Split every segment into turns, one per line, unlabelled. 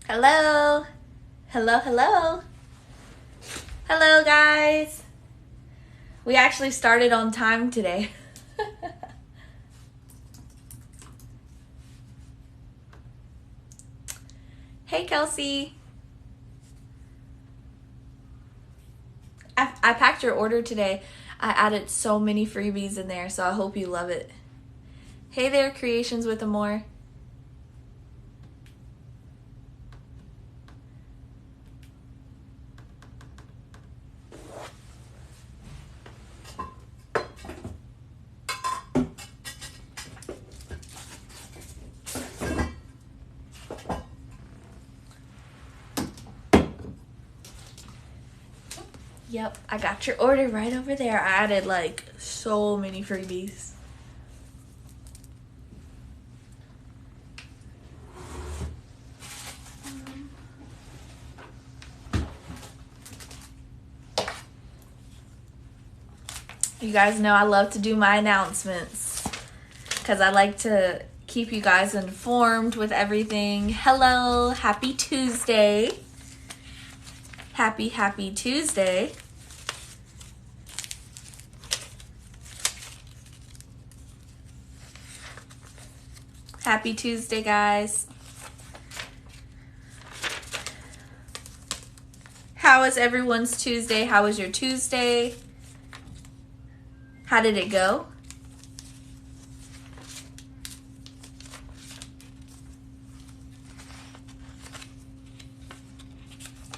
Hello. Hello, hello. Hello, guys. We actually started on time today. Hey, Kelsey. I packed your order today. I added so many freebies in there, so I hope you love it. Hey there, Creations with Amore. Yep, I got your order right over there. I added like so many freebies. You guys know I love to do my announcements because I like to keep you guys informed with everything. Hello, happy Tuesday. Happy Tuesday. Happy Tuesday, guys. How is everyone's Tuesday? How was your Tuesday? How did it go?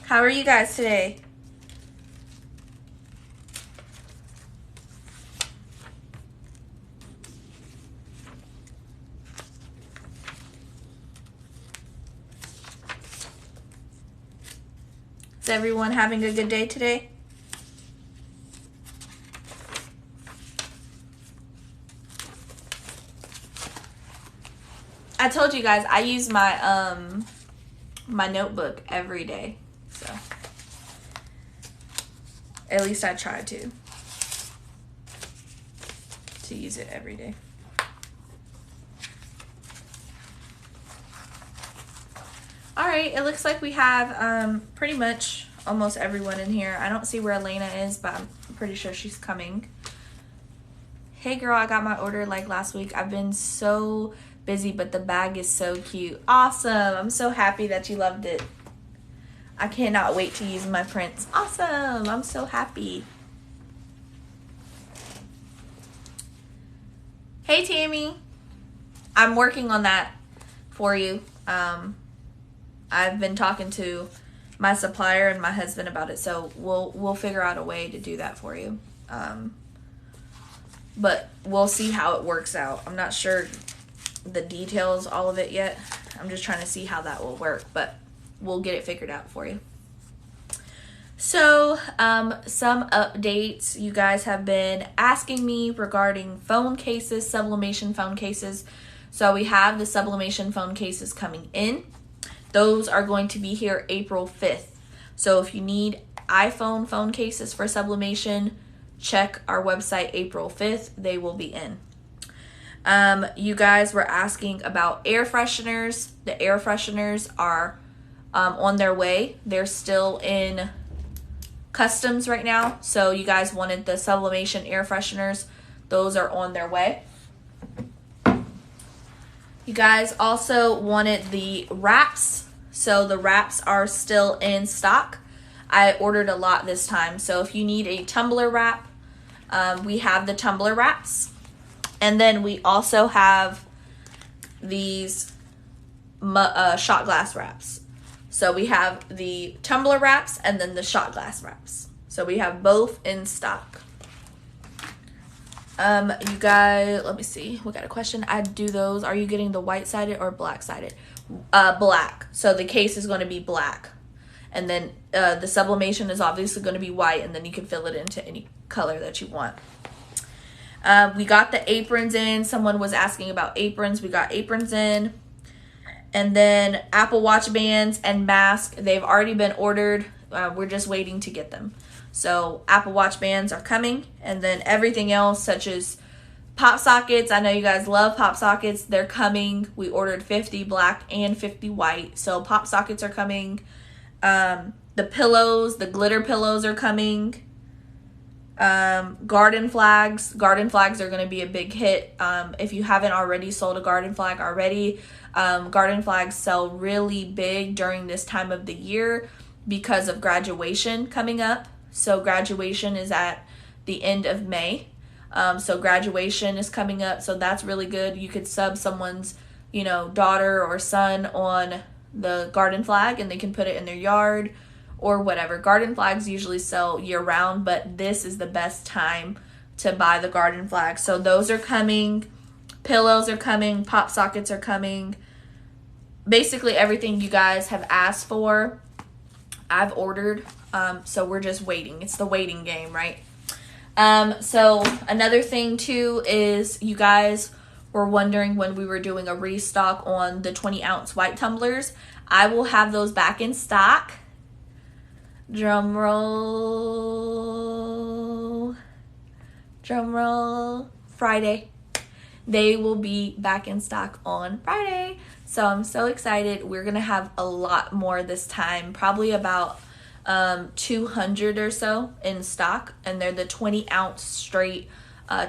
How are you guys today? Is everyone having a good day today? I told you guys I use my my notebook every day. So at least I try to use it every day. All right, it looks like we have pretty much almost everyone in here. I don't see where Elena is, but I'm pretty sure she's coming. Hey girl, I got my order like last week. I've been so busy, but the bag is so cute. Awesome. I'm so happy that you loved it. I cannot wait to use my prints. Awesome. I'm so happy. Hey Tammy. I'm working on that for you. I've been talking to my supplier and my husband about it, so we'll figure out a way to do that for you. But we'll see how it works out. I'm not sure the details, all of it yet. I'm just trying to see how that will work, but we'll get it figured out for you. So, some updates. You guys have been asking me regarding phone cases, sublimation phone cases. So we have the sublimation phone cases coming in. Those are going to be here April 5th. So if you need iPhone phone cases for sublimation, check our website April 5th. They will be in. You guys were asking about air fresheners. The air fresheners are on their way. They're still in customs right now. So you guys wanted the sublimation air fresheners. Those are on their way. You guys also wanted the wraps. So the wraps are still in stock. I ordered a lot this time. So if you need a tumbler wrap, we have the tumbler wraps. And then we also have these shot glass wraps. So we have the tumbler wraps and then the shot glass wraps. So we have both in stock. You guys, let me see. We got a question. I do those. Are you getting the white-sided or black-sided? Black. So the case is going to be black. And then the sublimation is obviously going to be white, and then you can fill it into any color that you want. We got the aprons in. Someone was asking about aprons. We got aprons in. And then Apple Watch bands and masks, they've already been ordered. We're just waiting to get them. So Apple Watch bands are coming. And then everything else, such as Pop sockets, I know you guys love pop sockets. They're coming. We ordered 50 black and 50 white. So pop sockets are coming. The pillows, the glitter pillows are coming. Garden flags. Garden flags are going to be a big hit. If you haven't already sold a garden flag already, garden flags sell really big during this time of the year because of graduation coming up. So graduation is at the end of May. So graduation is coming up, so that's really good. You could sub someone's, daughter or son on the garden flag, and they can put it in their yard or whatever. Garden flags usually sell year round, but this is the best time to buy the garden flag. So those are coming. Pillows are coming. Pop sockets are coming. Basically everything you guys have asked for, I've ordered. So we're just waiting. It's the waiting game, right? So another thing too is you guys were wondering when we were doing a restock on the 20-ounce white tumblers. I will have those back in stock. Drum roll. Drum roll. Friday. They will be back in stock on Friday. So I'm so excited. We're going to have a lot more this time. Probably about 200 or so in stock, and they're the 20-ounce straight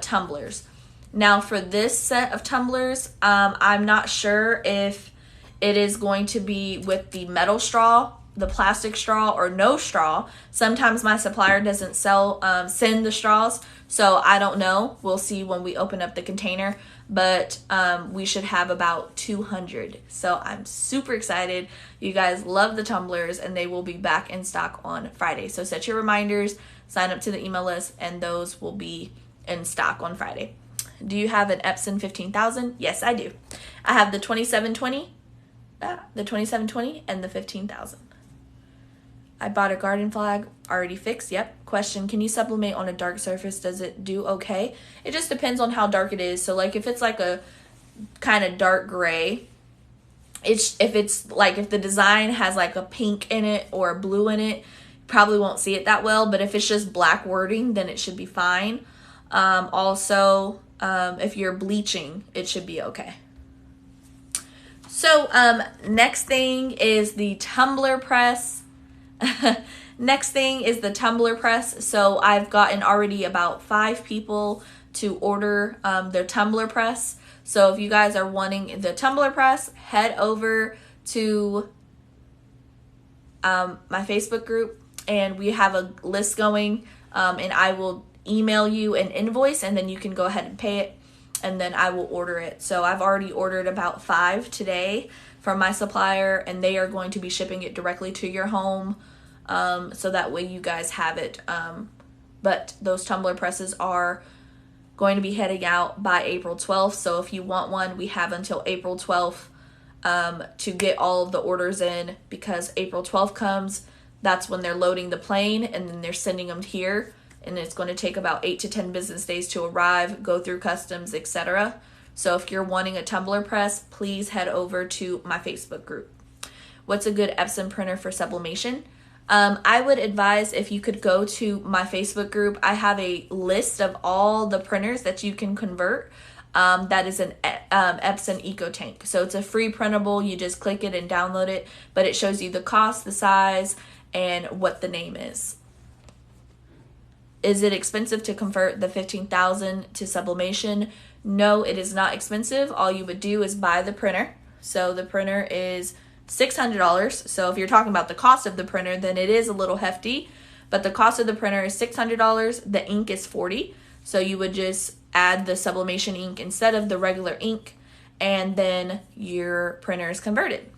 tumblers. Now for this set of tumblers, I'm not sure if it is going to be with the metal straw, the plastic straw, or no straw. Sometimes my supplier doesn't send the straws, so I don't know. We'll see when we open up the container, but we should have about 200. So I'm super excited. You guys love the tumblers, and they will be back in stock on Friday. So set your reminders, sign up to the email list, and those will be in stock on Friday. Do you have an Epson 15,000? Yes, I do. I have the 2720, and the 15,000. I bought a garden flag, already fixed. Yep. Question, can you sublimate on a dark surface? Does it do okay? It just depends on how dark it is. So like if it's like a kind of dark gray, if the design has like a pink in it or a blue in it, probably won't see it that well. But if it's just black wording, then it should be fine. Also, if you're bleaching, it should be okay. So next thing is the tumbler press. Next thing is the tumbler press. So I've gotten already about 5 people to order their tumbler press. So if you guys are wanting the tumbler press, head over to my Facebook group, and we have a list going, and I will email you an invoice, and then you can go ahead and pay it, and then I will order it. So I've already ordered about 5 today from my supplier, and they are going to be shipping it directly to your home, so that way you guys have it. But those tumbler presses are going to be heading out by April 12th. So if you want one, we have until April 12th to get all of the orders in, because April 12th comes, that's when they're loading the plane, and then they're sending them here, and it's going to take about 8 to 10 business days to arrive, go through customs, etc. So if you're wanting a tumbler press, please head over to my Facebook group. What's a good Epson printer for sublimation? I would advise if you could go to my Facebook group. I have a list of all the printers that you can convert. That is an Epson EcoTank. So it's a free printable. You just click it and download it, but it shows you the cost, the size, and what the name is. Is it expensive to convert the 15,000 to sublimation? No, it is not expensive. All you would do is buy the printer. So the printer is $600. So if you're talking about the cost of the printer, then it is a little hefty, but the cost of the printer is $600. The ink is $40. So you would just add the sublimation ink instead of the regular ink, and then your printer is converted.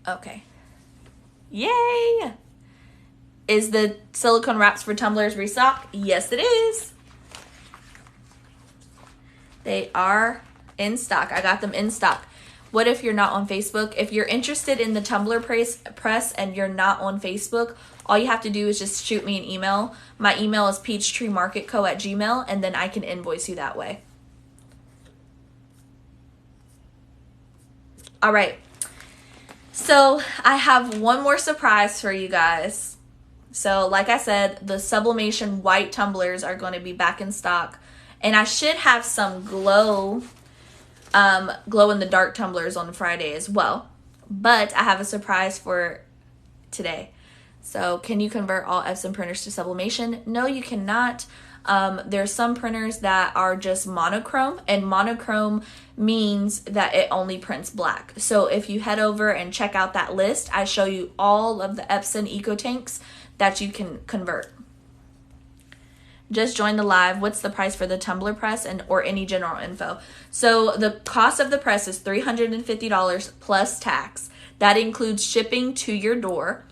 Okay. Yay! Is the silicone wraps for tumblers restocked? Yes, it is. They are in stock. I got them in stock. What if you're not on Facebook? If you're interested in the tumbler press and you're not on Facebook, all you have to do is just shoot me an email. My email is peachtreemarketco@gmail.com, and then I can invoice you that way. All right. So I have one more surprise for you guys. So like I said, the Sublimation white tumblers are going to be back in stock. And I should have some glow in the dark tumblers on Friday as well. But I have a surprise for today. So can you convert all Epson printers to sublimation? No, you cannot. There's some printers that are just monochrome, and monochrome means that it only prints black. So if you head over and check out that list, I show you all of the Epson Eco Tanks that you can convert. Just join the live. What's the price for the tumbler press or any general info? So the cost of the press is $350 plus tax. That includes shipping to your door.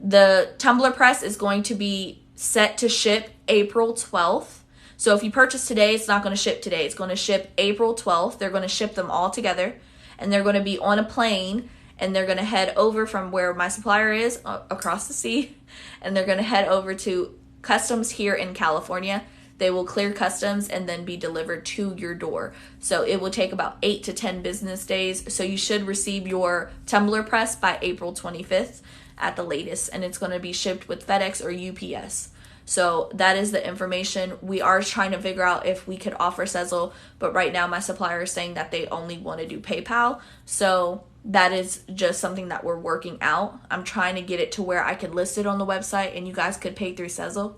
The tumbler press is going to be set to ship April 12th. So if you purchase today, it's not going to ship today. It's going to ship April 12th. They're going to ship them all together, and they're going to be on a plane, and they're going to head over from where my supplier is across the sea, and they're going to head over to customs here in California. They will clear customs and then be delivered to your door. So it will take about 8 to 10 business days. So you should receive your tumbler press by April 25th at the latest, and it's going to be shipped with FedEx or UPS. So that is the information. We are trying to figure out if we could offer Sezzle, but right now my supplier is saying that they only want to do PayPal. So that is just something that we're working out. I'm trying to get it to where I could list it on the website and you guys could pay through Sezzle,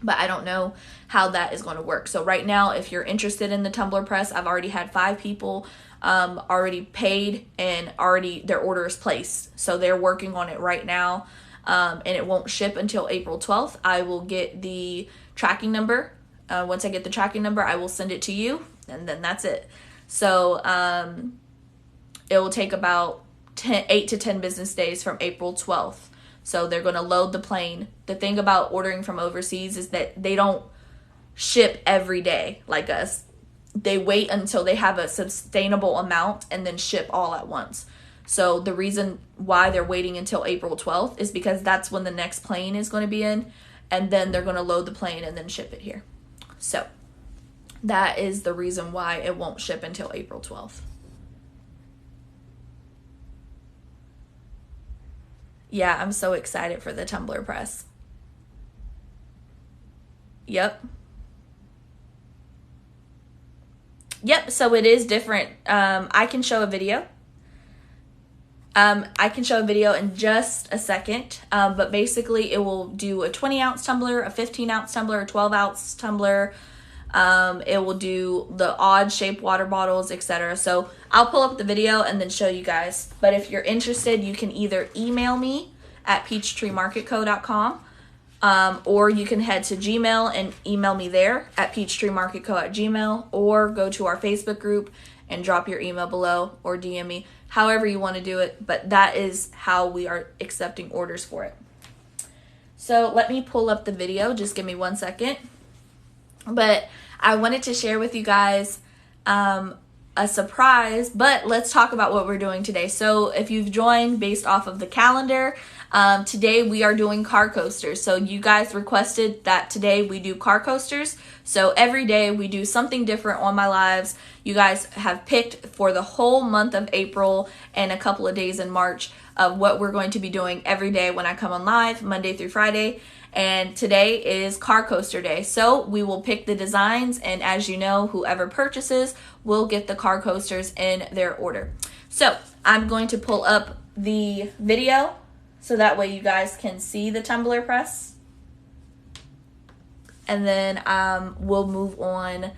but I don't know how that is going to work. So right now, if you're interested in the tumbler press, I've already had 5 people already paid, and already their order is placed. So they're working on it right now, and it won't ship until April 12th. I will get the tracking number. Once I get the tracking number, I will send it to you, and then that's it. So it will take about 8 to 10 business days from April 12th. So they're going to load the plane. The thing about ordering from overseas is that they don't ship every day like us. They wait until they have a sustainable amount and then ship all at once. So the reason why they're waiting until April 12th is because that's when the next plane is going to be in, and then they're going to load the plane and then ship it here. So that is the reason why it won't ship until April 12th. Yeah, I'm so excited for the tumbler press. Yep, so it is different. I can show a video. I can show a video in just a second, but basically it will do a 20-ounce tumbler, a 15-ounce tumbler, a 12-ounce tumbler. It will do the odd-shaped water bottles, etc. So I'll pull up the video and then show you guys. But if you're interested, you can either email me at peachtreemarketco.com, or you can head to Gmail and email me there at peachtreemarketco@gmail, or go to our Facebook group and drop your email below, or DM me, however you want to do it. But that is how we are accepting orders for it. So let me pull up the video. Just give me 1 second. But I wanted to share with you guys a surprise, but let's talk about what we're doing today. So if you've joined based off of the calendar, today we are doing car coasters. So you guys requested that today we do car coasters. So every day we do something different on my lives. You guys have picked for the whole month of April and a couple of days in March of what we're going to be doing every day when I come on live, Monday through Friday. And today is car coaster day. So we will pick the designs, and as you know, whoever purchases will get the car coasters in their order. So I'm going to pull up the video so that way you guys can see the tumbler press. And then we'll move on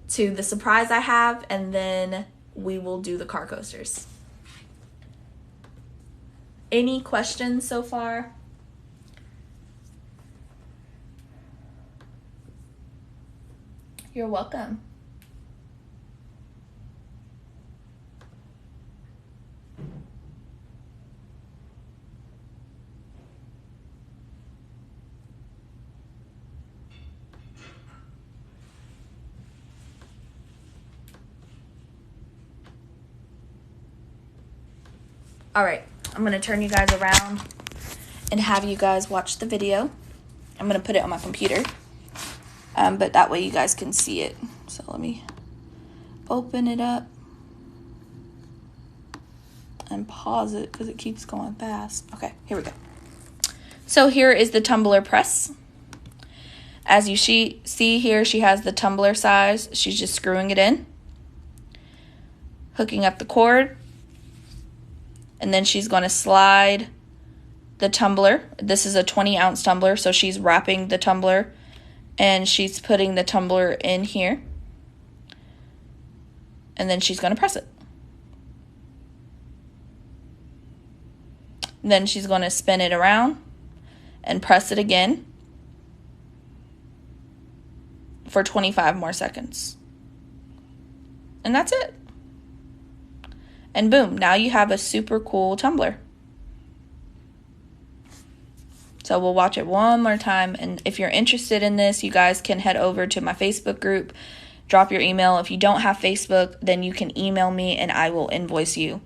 to the surprise I have, and then we will do the car coasters. Any questions so far? You're welcome. All right, I'm going to turn you guys around and have you guys watch the video. I'm going to put it on my computer. But that way you guys can see it. So let me open it up and pause it because it keeps going fast. Okay, here we go. So here is the tumbler press. As you see here, she has the tumbler size. She's just screwing it in, hooking up the cord, and then she's going to slide the tumbler. This is a 20-ounce tumbler, so she's wrapping the tumbler, and she's putting the tumbler in here, and then she's going to press it. Then she's going to spin it around and press it again for 25 more seconds. And that's it. And boom, now you have a super cool tumbler. So we'll watch it one more time. And if you're interested in this, you guys can head over to my Facebook group, drop your email. If you don't have Facebook, then you can email me and I will invoice you.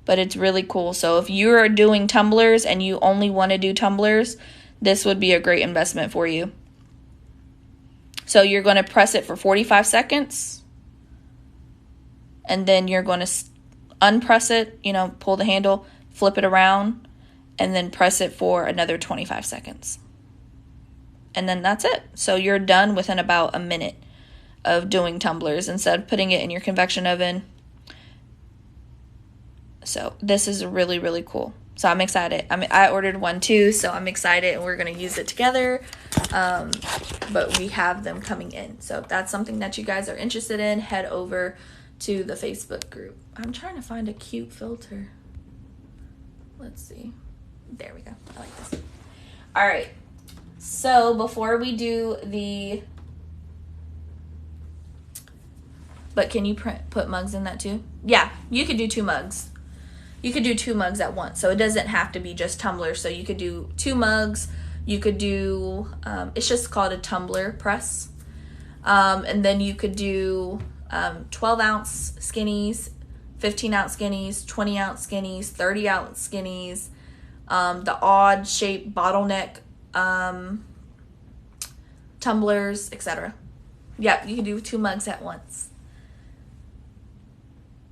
But it's really cool. So if you're doing tumblers and you only want to do tumblers, this would be a great investment for you. So you're going to press it for 45 seconds. And then you're going to unpress it, pull the handle, flip it around, and then press it for another 25 seconds. And then that's it. So you're done within about a minute of doing tumblers instead of putting it in your convection oven. So this is really, really cool. So I'm excited. I ordered one too, so I'm excited, and we're going to use it together. But we have them coming in. So if that's something that you guys are interested in, head over to the Facebook group. I'm trying to find a cute filter. Let's see. There we go. I like this. All right. So before we do the... But can you put mugs in that too? Yeah, you could do 2 mugs. You could do 2 mugs at once. So it doesn't have to be just tumblers. So you could do 2 mugs. You could do, it's just called a tumbler press. And then you could do 12-ounce skinnies, 15-ounce skinnies, 20-ounce skinnies, 30-ounce skinnies, the odd shape bottleneck tumblers, etc. Yep, you can do 2 mugs at once.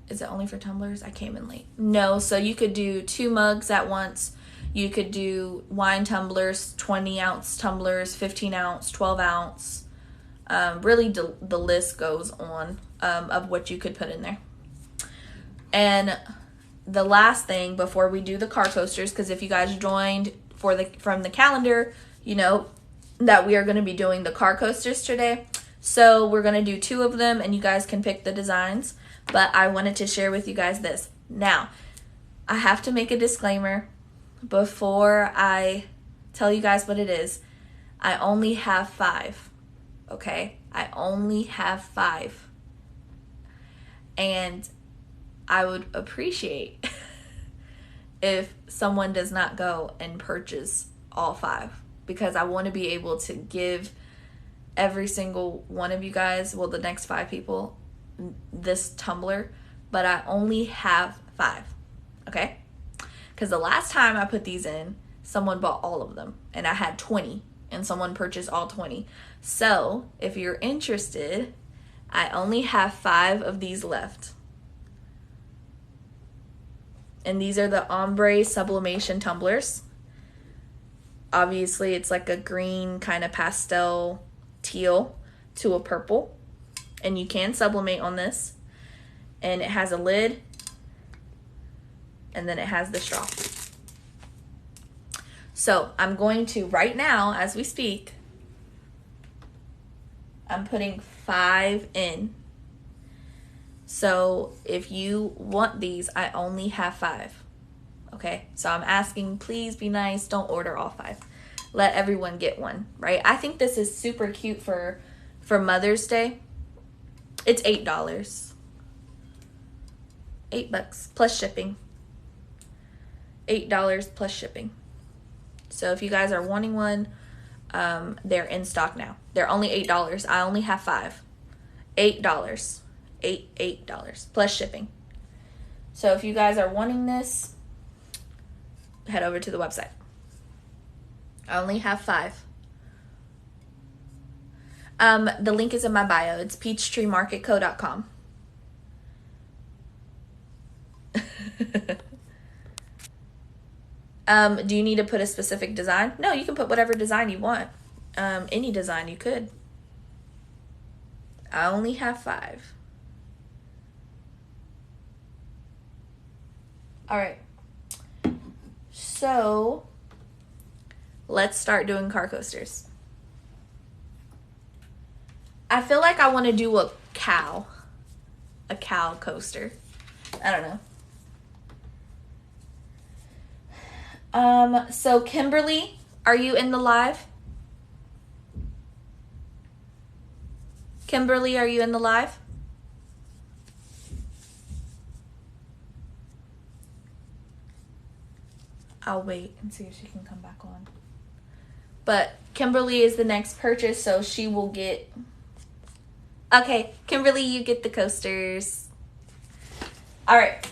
Is it only for tumblers? I came in late. No, so you could do 2 mugs at once. You could do wine tumblers, 20-ounce tumblers, 15-ounce, 12-ounce. Really, the list goes on of what you could put in there. And the last thing before we do the car coasters, because if you guys joined from the calendar, you know that we are going to be doing the car coasters today. So we're going to do 2 of them, and you guys can pick the designs. But I wanted to share with you guys this. Now, I have to make a disclaimer before I tell you guys what it is. I only have 5. Okay? I only have 5. And I would appreciate if someone does not go and purchase all 5. Because I want to be able to give every single one of you guys, well, the next 5 people, this tumbler, but I only have 5, okay? Because the last time I put these in, someone bought all of them, and I had 20, and someone purchased all 20. So, if you're interested, I only have 5 of these left. And these are the ombre sublimation tumblers. Obviously, it's like a green kind of pastel teal to a purple. And you can sublimate on this. And it has a lid. And then it has the straw. So I'm going to, right now, as we speak, I'm putting 5 in. So if you want these, I only have 5. Okay? So I'm asking, please be nice. Don't order all 5. Let everyone get one, right? I think this is super cute for Mother's Day. It's $8. $8 plus shipping. $8 plus shipping. So if you guys are wanting one, they're in stock now. They're only $8. I only have 5. $8. $8 plus shipping. So if you guys are wanting this, head over to the website. I only have 5. The link is in my bio. It's peachtreemarketco.com. Do you need to put a specific design? No, you can put whatever design you want. Any design you could. I only have 5. All right. So let's start doing car coasters. I feel like I want to do a cow coaster. I don't know. So Kimberly, are you in the live? Kimberly, are you in the live? I'll wait and see if she can come back on. But Kimberly is the next purchase, so she will get... Okay, Kimberly, you get the coasters. All right.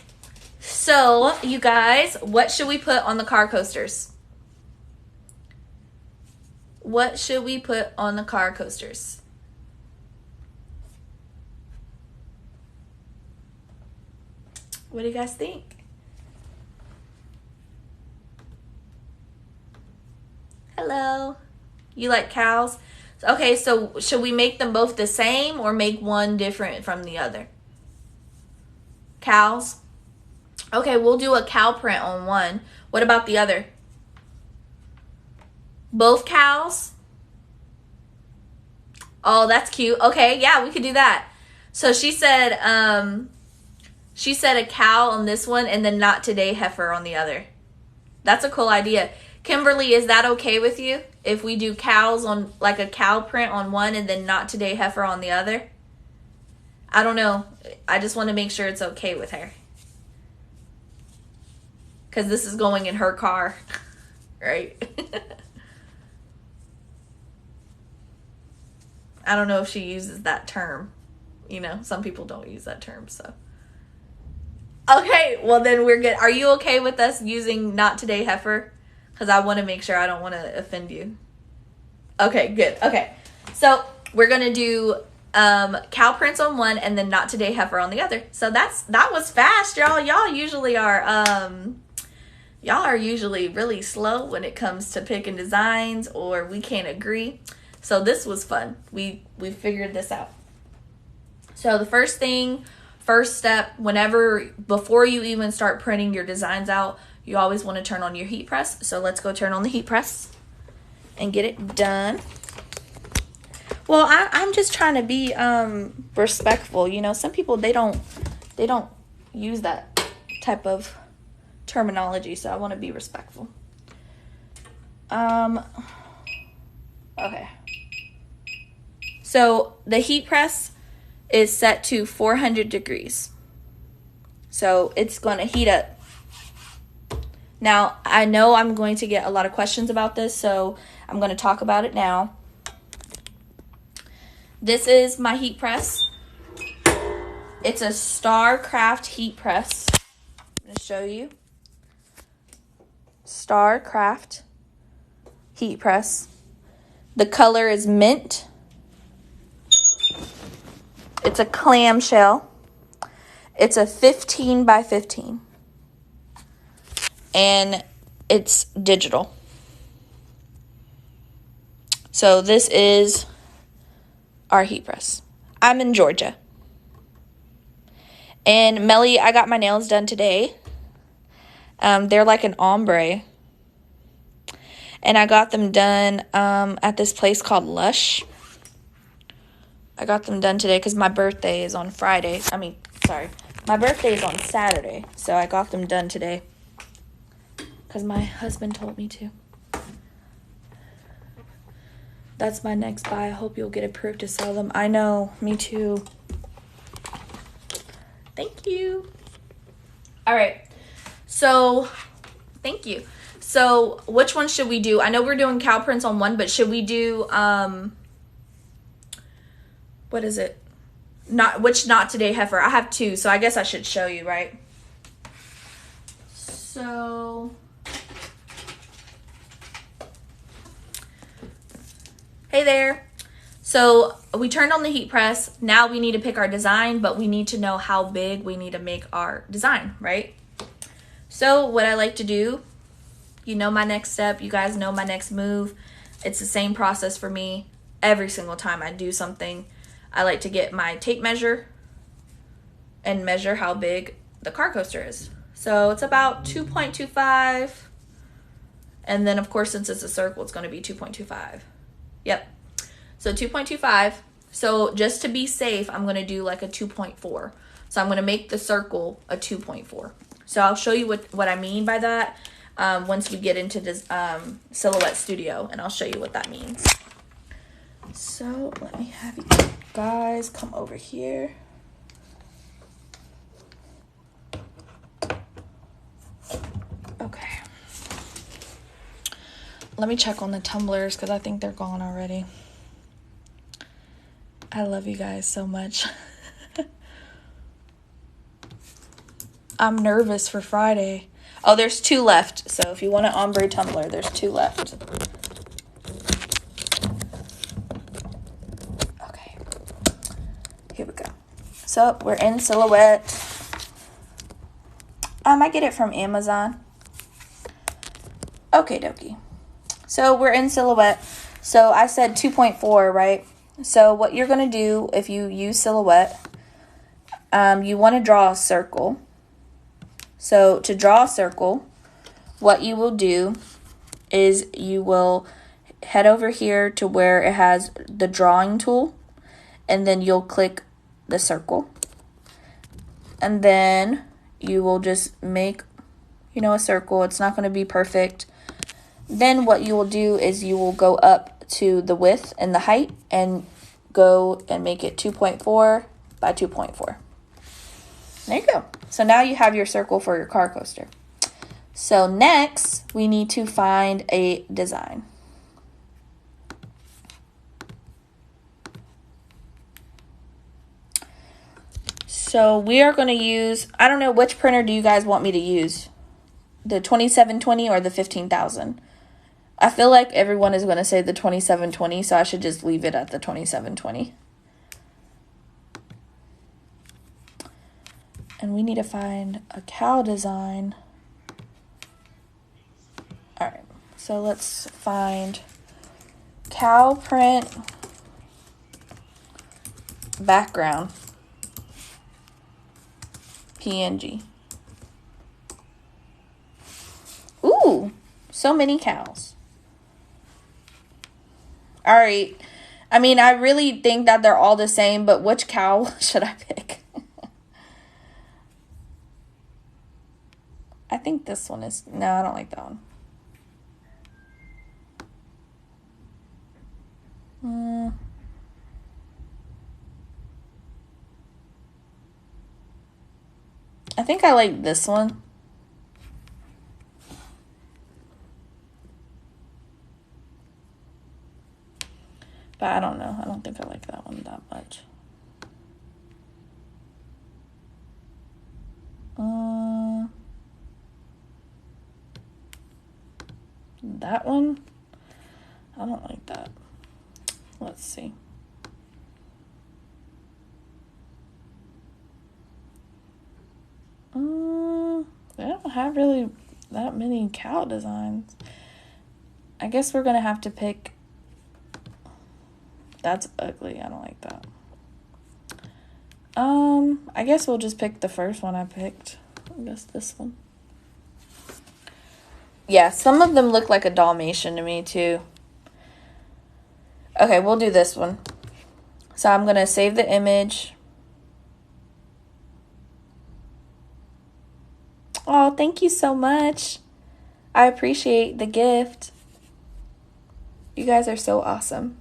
So, you guys, what should we put on the car coasters? What should we put on the car coasters? What do you guys think? Hello. You like cows? Okay, so should we make them both the same or make one different from the other? Cows? Okay, we'll do a cow print on one. What about the other? Both cows? Oh, that's cute. Okay, yeah, we could do that. So she said a cow on this one and then not today heifer on the other. That's a cool idea. Kimberly, is that okay with you? If we do cows on, like a cow print on one and then not today heifer on the other? I don't know. I just want to make sure it's okay with her. Because this is going in her car. Right? I don't know if she uses that term. You know, some people don't use that term, so. Okay, well then we're good. Are you okay with us using not today heifer? Because I want to make sure I don't want to offend you. Okay, good. Okay, so we're going to do cow prints on one and then not today heifer on the other. So that was fast, y'all. Y'all usually really slow when it comes to picking designs, or we can't agree. So this was fun. We figured this out. So the first step, before you even start printing your designs out, you always want to turn on your heat press. So let's go turn on the heat press and get it done. Well, I'm just trying to be respectful. You know, some people, they don't use that type of terminology, so I want to be respectful. Okay. So the heat press is set to 400 degrees. So it's going to heat up. Now, I know I'm going to get a lot of questions about this, so I'm going to talk about it now. This is my heat press. It's a StarCraft heat press. I'm going to show you. StarCraft heat press. The color is mint. It's a clamshell. It's a 15 by 15. And it's digital. So this is our heat press. I'm in Georgia. And Melly, I got my nails done today. They're like an ombre. And I got them done at this place called Lush. I got them done today because my birthday is on Friday. My birthday is on Saturday. So I got them done today. Because my husband told me to. That's my next buy. I hope you'll get approved to sell them. I know. Me too. Thank you. All right. So, thank you. So, which one should we do? I know we're doing cow prints on one, but should we do, what is it? Not today heifer? I have 2, so I guess I should show you, right? So... Hey there. So we turned on the heat press. Now we need to pick our design, but we need to know how big we need to make our design, right? So what I like to do, you know my next step, you guys know my next move. It's the same process for me every single time I do something. I like to get my tape measure and measure how big the car coaster is. So it's about 2.25. And then, of course, since it's a circle, it's going to be 2.25. Yep. So 2.25. So just to be safe, I'm going to do like a 2.4. So I'm going to make the circle a 2.4. So I'll show you what I mean by that once we get into this Silhouette Studio, and I'll show you what that means. So let me have you guys come over here. Okay. Let me check on the tumblers because I think they're gone already. I love you guys so much. I'm nervous for Friday. Oh, there's 2 left. So if you want an ombre tumbler, there's 2 left. Okay. Here we go. So we're in Silhouette. I get it from Amazon. Okay, dokie. So we're in Silhouette. So I said 2.4, right? So what you're going to do if you use Silhouette, you want to draw a circle. So to draw a circle, what you will do is you will head over here to where it has the drawing tool, and then you'll click the circle. And then you will just make, a circle. It's not going to be perfect. Then what you will do is you will go up to the width and the height and go and make it 2.4 by 2.4. There you go. So now you have your circle for your car coaster. So next, we need to find a design. So we are going to use, I don't know, which printer do you guys want me to use? The 2720 or the 15,000? I feel like everyone is going to say the 2720, so I should just leave it at the 2720. And we need to find a cow design. All right, so let's find cow print background PNG. Ooh, so many cows. All right. I mean, I really think that they're all the same, but which cow should I pick? I think this one is... No, I don't like that one. I think I like this one. But I don't know. I don't think I like that one that much. That one? I don't like that. Let's see. They don't have really that many cow designs. I guess we're going to have to pick... That's ugly. I don't like that. I guess we'll just pick the first one I picked. I guess this one. Yeah, some of them look like a Dalmatian to me too. Okay, we'll do this one. So I'm going to save the image. Oh, thank you so much. I appreciate the gift. You guys are so awesome.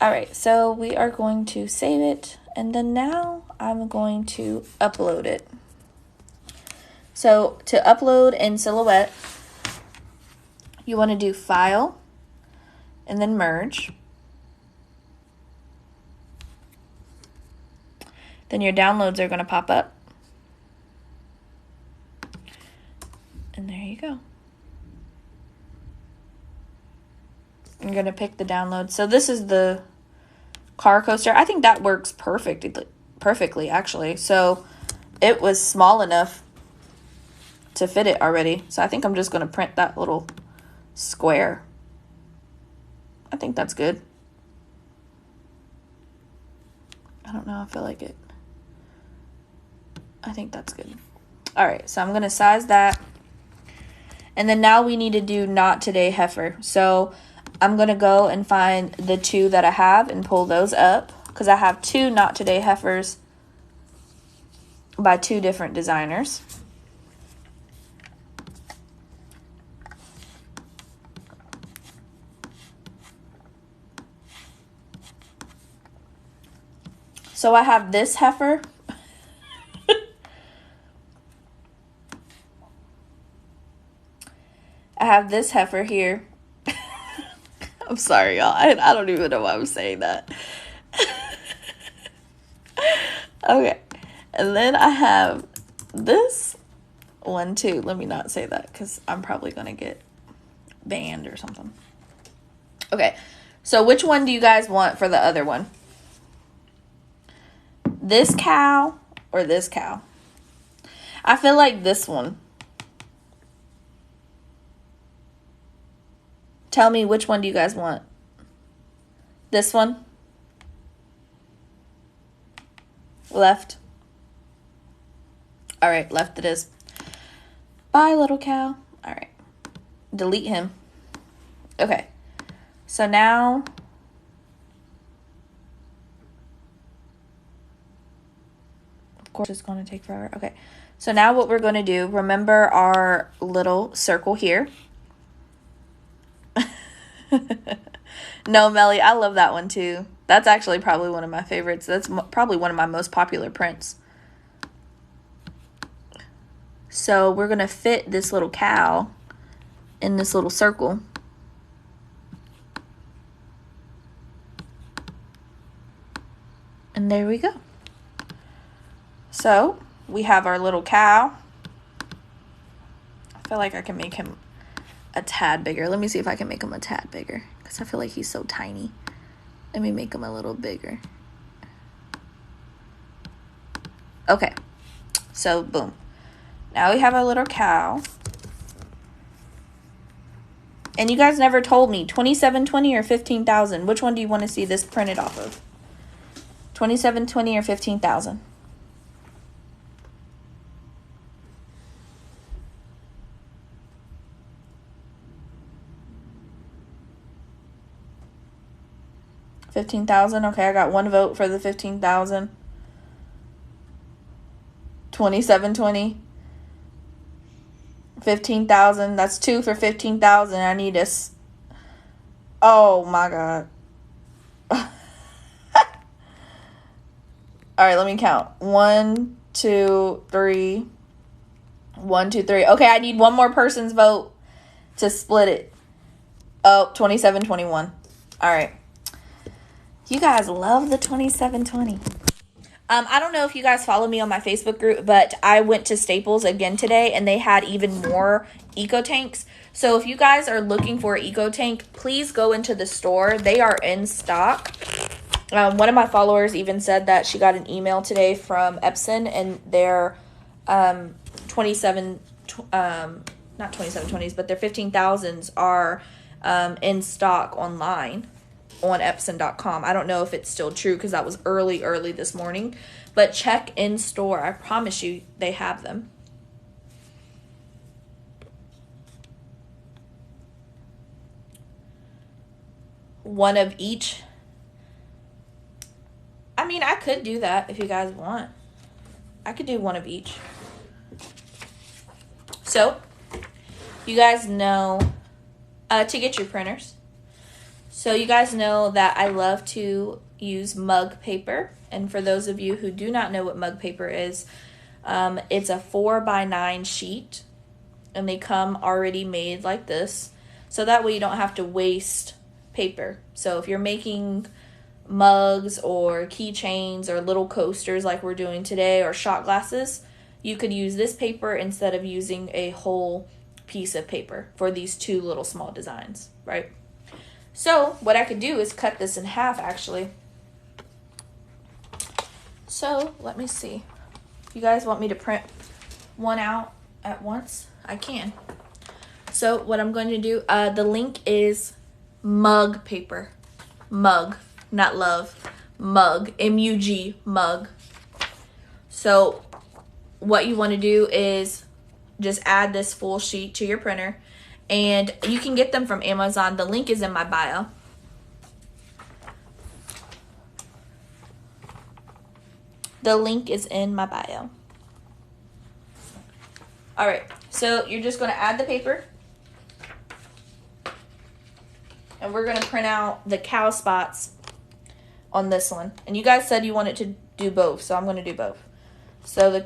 All right, so we are going to save it, and then now I'm going to upload it. So to upload in Silhouette, you want to do File, and then Merge. Then your downloads are going to pop up. And there you go. I'm going to pick the download. So this is the car coaster. I think that works perfectly actually. So it was small enough to fit it already. So I think I'm just going to print that little square. I think that's good. I don't know. I feel like it. I think that's good. All right. So I'm going to size that. And then now we need to do not today heifer. So I'm going to go and find the 2 that I have and pull those up. Because I have 2 not today heifers by 2 different designers. So I have this heifer. I have this heifer here. I'm sorry, y'all. I don't even know why I'm saying that. Okay. And then I have this one too. Let me not say that because I'm probably going to get banned or something. Okay. So which one do you guys want for the other one? This cow or this cow? I feel like this one. Tell me, which one do you guys want? This one? Left. All right, left it is. Bye, little cow. All right. Delete him. Okay. So now... Of course, it's going to take forever. Okay. So now what we're going to do, remember our little circle here. No, Melly, I love that one too. That's actually probably one of my favorites. That's probably one of my most popular prints. So we're going to fit this little cow in this little circle. And there we go. So we have our little cow. I feel like I can make him a tad bigger. Let me see if I can make him a tad bigger because I feel like he's so tiny. Let me make him a little bigger. Okay. So boom. Now we have our little cow. And you guys never told me 2720 or 15,000. Which one do you want to see this printed off of? 2720 or 15,000? $15,000. Okay, I got 1 vote for the 15,000. 2720. 15,000. That's 2 for 15,000. I need this. Oh my god. All right, let me count. 1, 2, 3. 1, 2, 3. Okay, I need one more person's vote to split it. Oh, 2721. All right. You guys love the 2720. I don't know if you guys follow me on my Facebook group, but I went to Staples again today, and they had even more eco tanks. So if you guys are looking for an eco tank, please go into the store. They are in stock. One of my followers even said that she got an email today from Epson, and their not 2720s, but their 15,000s are in stock online on Epson.com. I don't know if it's still true because that was early this morning, but check in store. I promise you they have them. One of each. I mean, I could do that if you guys want. I could do one of each. So, you guys know to get your printers. So you guys know that I love to use mug paper. And for those of you who do not know what mug paper is, it's a 4x9 sheet. And they come already made like this. So that way you don't have to waste paper. So if you're making mugs or keychains or little coasters like we're doing today or shot glasses, you could use this paper instead of using a whole piece of paper for these 2 little small designs, right? So what I could do is cut this in half actually. So let me see. You guys want me to print one out at once, I can. So what I'm going to do, the link is mug paper. Mug, not love. Mug, M-U-G, mug. So what you want to do is just add this full sheet to your printer. And you can get them from Amazon. The link is in my bio. The link is in my bio. Alright, so you're just going to add the paper. And we're going to print out the cow spots on this one. And you guys said you wanted to do both, so I'm going to do both. So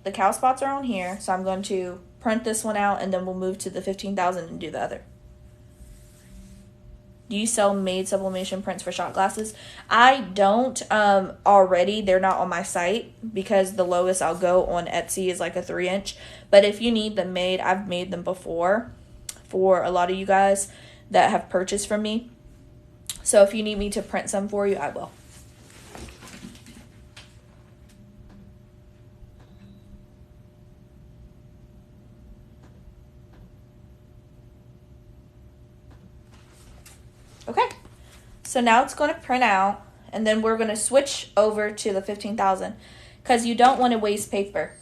the cow spots are on here, so I'm going to print this one out, and then we'll move to the 15,000 and do the other. Do you sell made sublimation prints for shot glasses? I don't already. They're not on my site because the lowest I'll go on Etsy is like a 3-inch. But if you need them made, I've made them before for a lot of you guys that have purchased from me. So if you need me to print some for you, I will. Okay, so now it's going to print out, and then we're going to switch over to the 15,000 because you don't want to waste paper,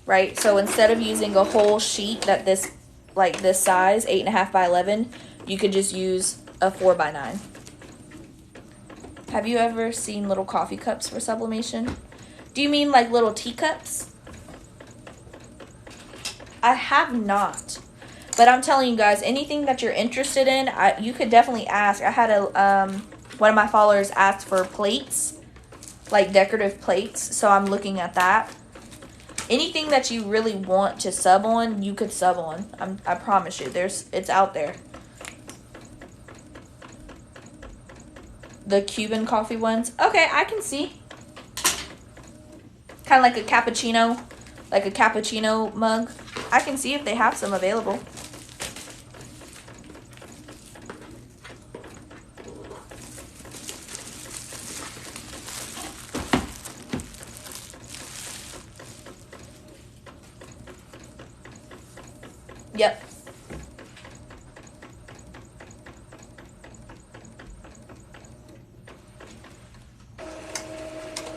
right? So instead of using a whole sheet that this size, 8.5 by 11, you could just use a 4 by 9. Have you ever seen little coffee cups for sublimation? Do you mean like little teacups? I have not. But I'm telling you guys, anything that you're interested in, you could definitely ask. I had one of my followers asked for plates, like decorative plates, so I'm looking at that. Anything that you really want to sub on, you could sub on. I promise you, it's out there. The Cuban coffee ones. Okay, I can see. Kind of like a cappuccino mug. I can see if they have some available. Yep.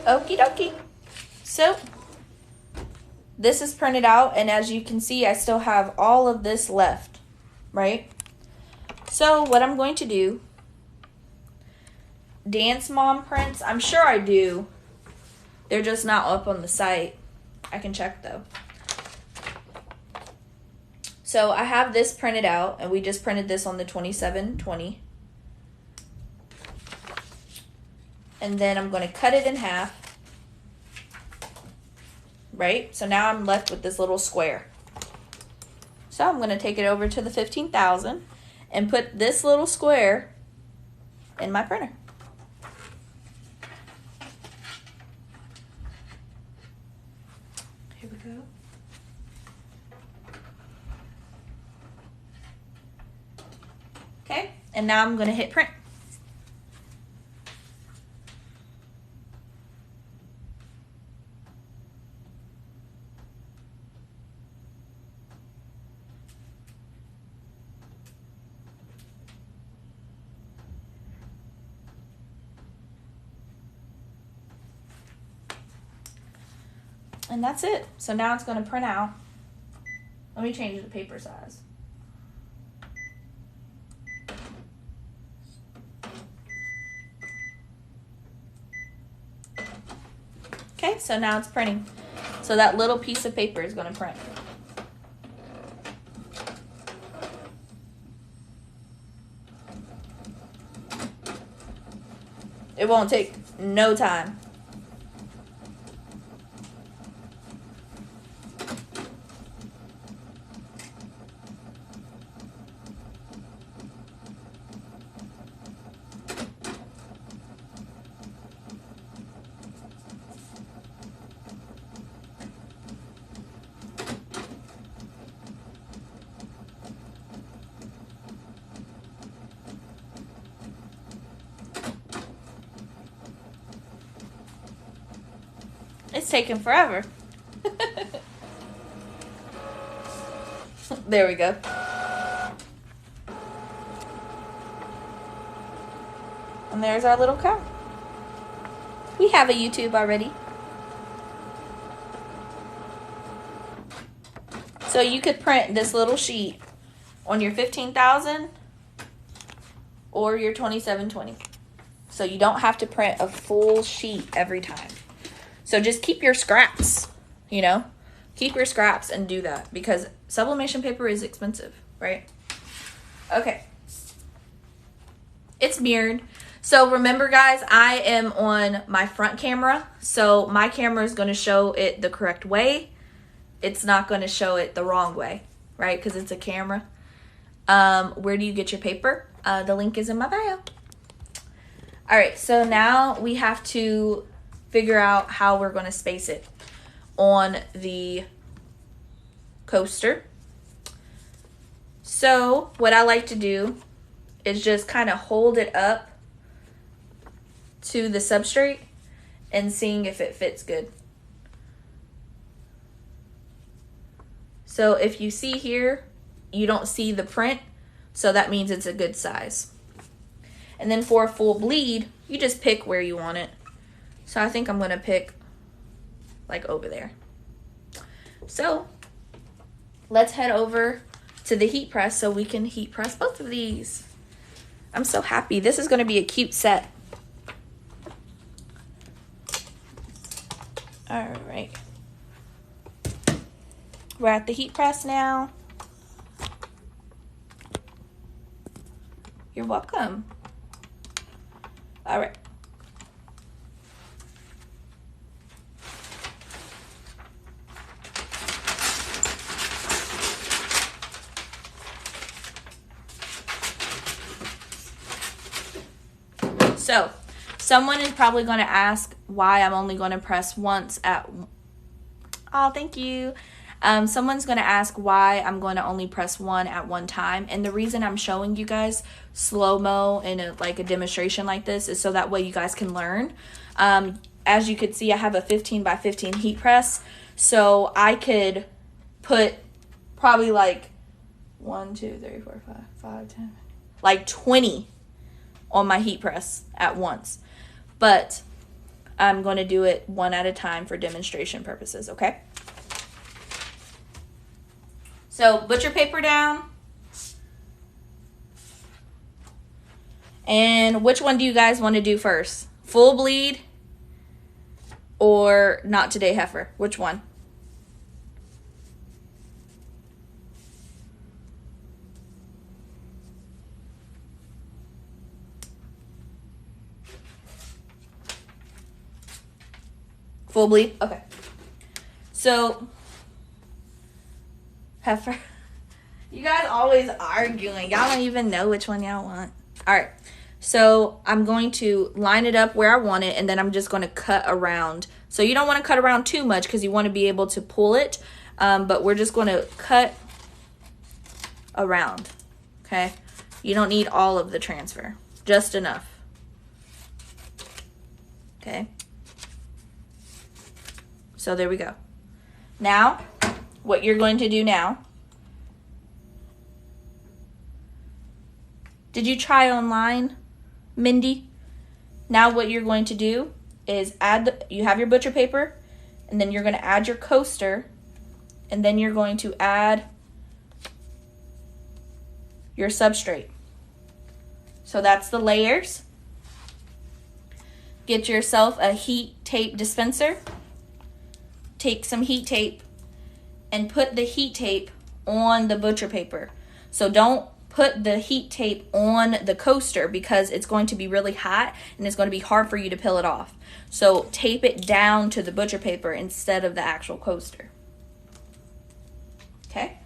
Okie dokie. So this is printed out, and as you can see, I still have all of this left, right? So what I'm going to do, Dance Mom prints, I'm sure I do. They're just not up on the site. I can check though. So I have this printed out, and we just printed this on the 2720. And then I'm going to cut it in half. Right? So now I'm left with this little square. So I'm going to take it over to the 15,000 and put this little square in my printer. Here we go. Okay, and now I'm going to hit print. And that's it. So now it's going to print out. Let me change the paper size. Okay, so now it's printing. So that little piece of paper is going to print. It won't take no time. It's taking forever. There we go. And there's our little cow. We have a YouTube already. So you could print this little sheet on your 15,000 or your 2720. So you don't have to print a full sheet every time. So just keep your scraps, you know? Keep your scraps and do that because sublimation paper is expensive, right? Okay. It's mirrored. So remember, guys, I am on my front camera. So my camera is going to show it the correct way. It's not going to show it the wrong way, right? Because it's a camera. Where do you get your paper? The link is in my bio. All right, so now we have to figure out how we're going to space it on the coaster. So what I like to do is just kind of hold it up to the substrate and seeing if it fits good. So if you see here, you don't see the print, so that means it's a good size. And then for a full bleed, you just pick where you want it. So I think I'm gonna pick like over there. So let's head over to the heat press so we can heat press both of these. I'm so happy. This is gonna be a cute set. All right. We're at the heat press now. You're welcome. All right. So, someone is probably going to ask why I'm only going to press once at... Oh, thank you. Someone's going to ask why I'm going to only press one at one time. And the reason I'm showing you guys slow-mo in like a demonstration like this is so that way you guys can learn. As you could see, I have a 15 by 15 heat press. So I could put probably like 1, 2, 3, 4, 5, 5, 10, like 20 on my heat press at once. But I'm going to do it one at a time for demonstration purposes, okay? So butcher paper down. And which one do you guys want to do first? Full bleed or not today heifer? Which one? Full bleed? Okay. So, heifer. You guys always arguing. Y'all don't even know which one y'all want. All right. So, I'm going to line it up where I want it, and then I'm just going to cut around. So, you don't want to cut around too much because you want to be able to pull it. But we're just going to cut around. Okay? You don't need all of the transfer. Just enough. Okay? So there we go. Now, what you're going to do now, did you try online, Mindy? Now what you're going to do is you have your butcher paper, and then you're going to add your coaster, and then you're going to add your substrate. So that's the layers. Get yourself a heat tape dispenser. Take some heat tape and put the heat tape on the butcher paper. So don't put the heat tape on the coaster because it's going to be really hot and it's going to be hard for you to peel it off. So tape it down to the butcher paper instead of the actual coaster. Okay?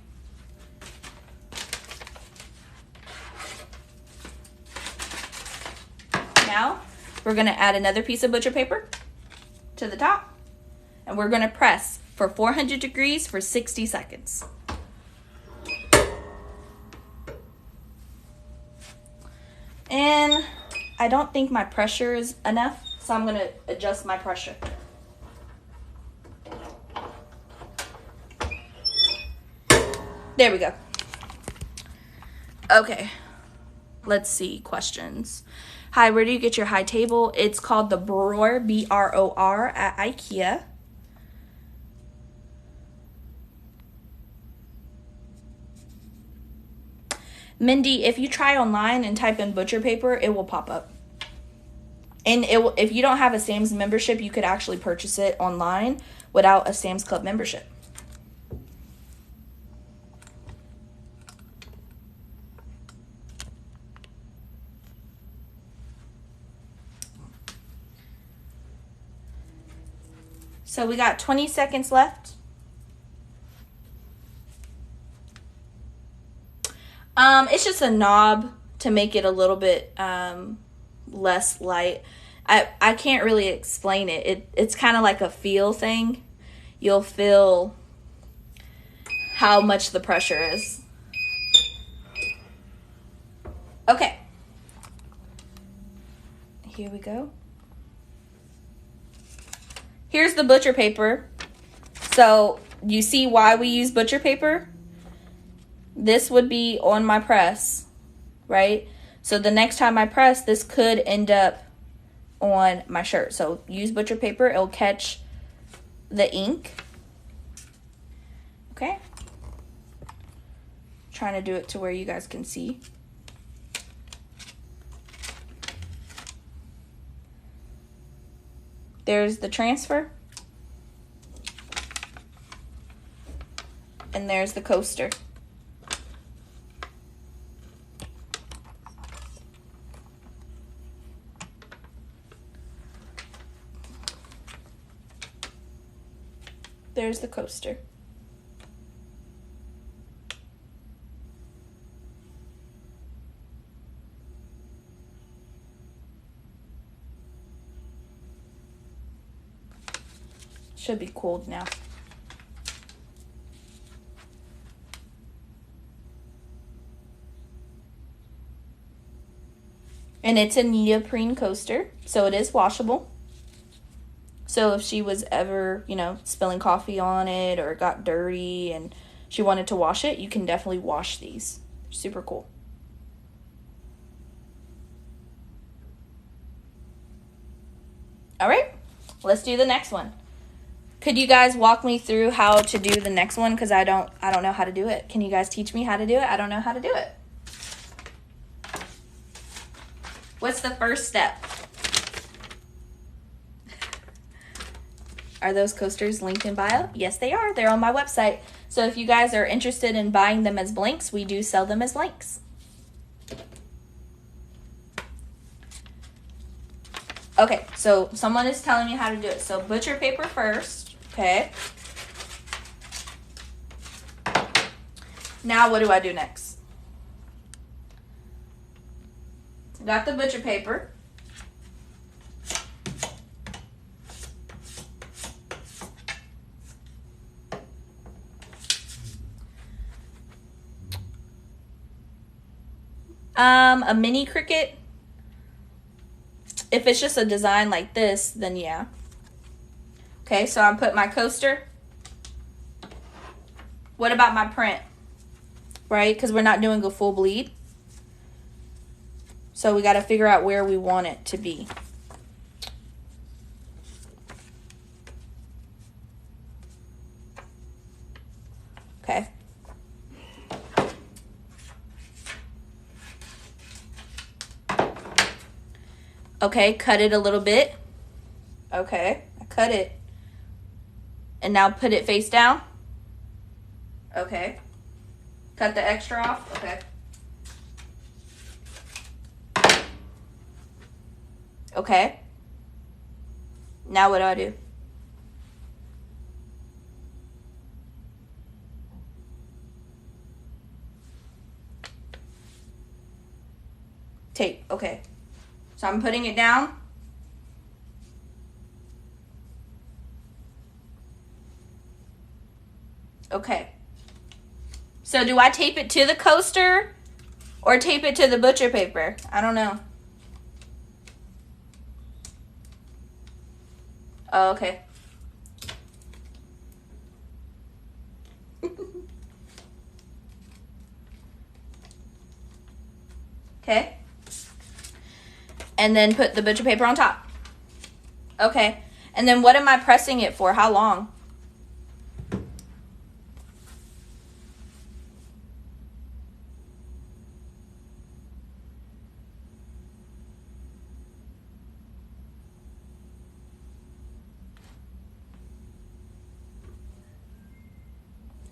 Now we're going to add another piece of butcher paper to the top. And we're going to press for 400 degrees for 60 seconds. And I don't think my pressure is enough, so I'm going to adjust my pressure. There we go. Okay, let's see questions. Hi, where do you get your high table? It's called the Bror, B-R-O-R, at IKEA. Mindy, if you try online and type in butcher paper, it will pop up. And it will, if you don't have a Sam's membership, you could actually purchase it online without a Sam's Club membership. So we got 20 seconds left. It's just a knob to make it a little bit less light. I can't really explain it. It's kind of like a feel thing. You'll feel how much the pressure is. Okay. Here we go. Here's the butcher paper. So you see why we use butcher paper? This would be on my press, right? So the next time I press, this could end up on my shirt. So use butcher paper. It'll catch the ink. Okay. Trying to do it to where you guys can see. There's the transfer. And there's the coaster. There's the coaster. Should be cooled now. And it's a neoprene coaster, so it is washable. So if she was ever, spilling coffee on it or it got dirty and she wanted to wash it, you can definitely wash these. They're super cool. All right, let's do the next one. Could you guys walk me through how to do the next one? Because I don't know how to do it. Can you guys teach me how to do it? I don't know how to do it. What's the first step? Are those coasters linked in bio? Yes, they are. They're on my website. So if you guys are interested in buying them as blanks, we do sell them as blanks. Okay, so someone is telling me how to do it. So butcher paper first, okay? Now what do I do next? Got the butcher paper. A mini Cricut. If it's just a design like this, then yeah. Okay, so I put my coaster. What about my print? Right, because we're not doing a full bleed. So we got to figure out where we want it to be. Okay. Okay, cut it a little bit. Okay, I cut it. And now put it face down. Okay. Cut the extra off. Okay. Okay. Now what do I do? Tape. Okay. So I'm putting it down. Okay. So do I tape it to the coaster or tape it to the butcher paper? I don't know. Oh, okay. And then put the butcher paper on top. Okay. And then what am I pressing it for? How long?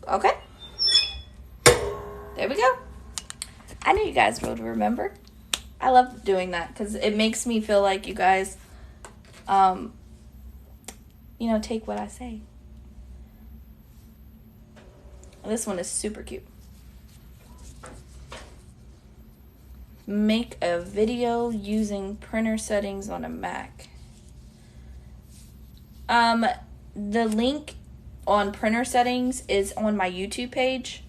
Okay. There we go. I knew you guys would remember. I love doing that because it makes me feel like you guys, take what I say. This one is super cute. Make a video using printer settings on a Mac. The link on printer settings is on my YouTube page.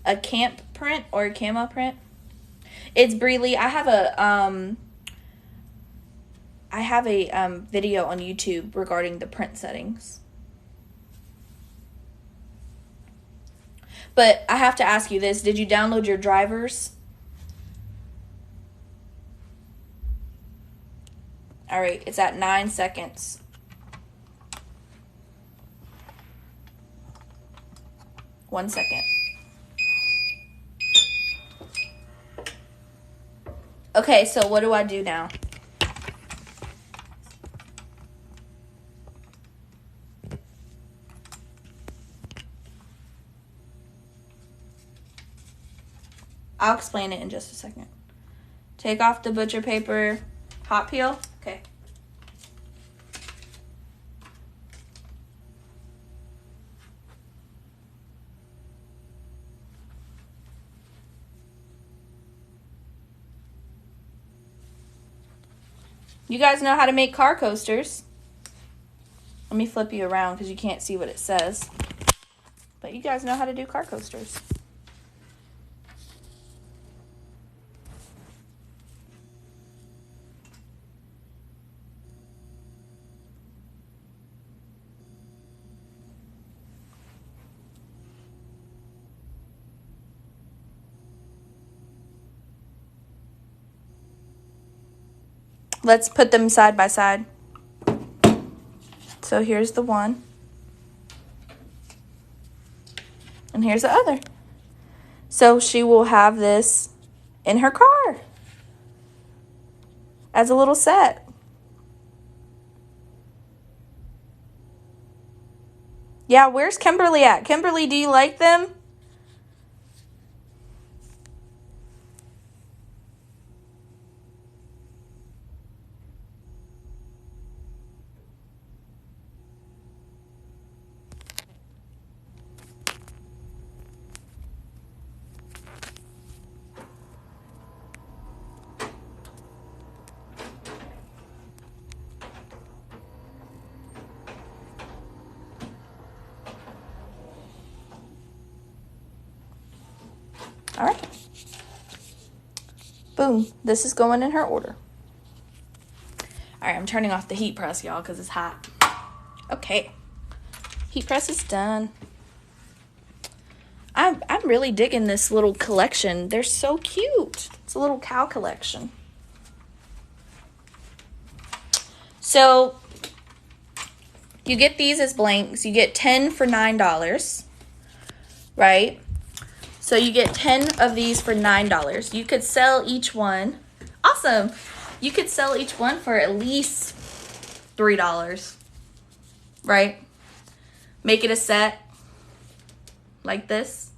A camp print or a camo print. It's Breely. I have a video on YouTube regarding the print settings. But I have to ask you this. Did you download your drivers? All right. It's at 9 seconds. One second. Okay, so what do I do now? I'll explain it in just a second. Take off the butcher paper. Hot peel? Okay. You guys know how to make car coasters. Let me flip you around because you can't see what it says. But you guys know how to do car coasters. Let's put them side by side. So here's the one. And here's the other. So she will have this in her car as a little set. Yeah, where's Kimberly at? Kimberly, do you like them? All right. Boom. This is going in her order. All right, I'm turning off the heat press, y'all, because it's hot. Okay. Heat press is done. I'm really digging this little collection. They're so cute. It's a little cow collection. So you get these as blanks. You get 10 for $9, right? So you get 10 of these for $9. You could sell each one. Awesome. You could sell each one for at least $3, right? Make it a set like this.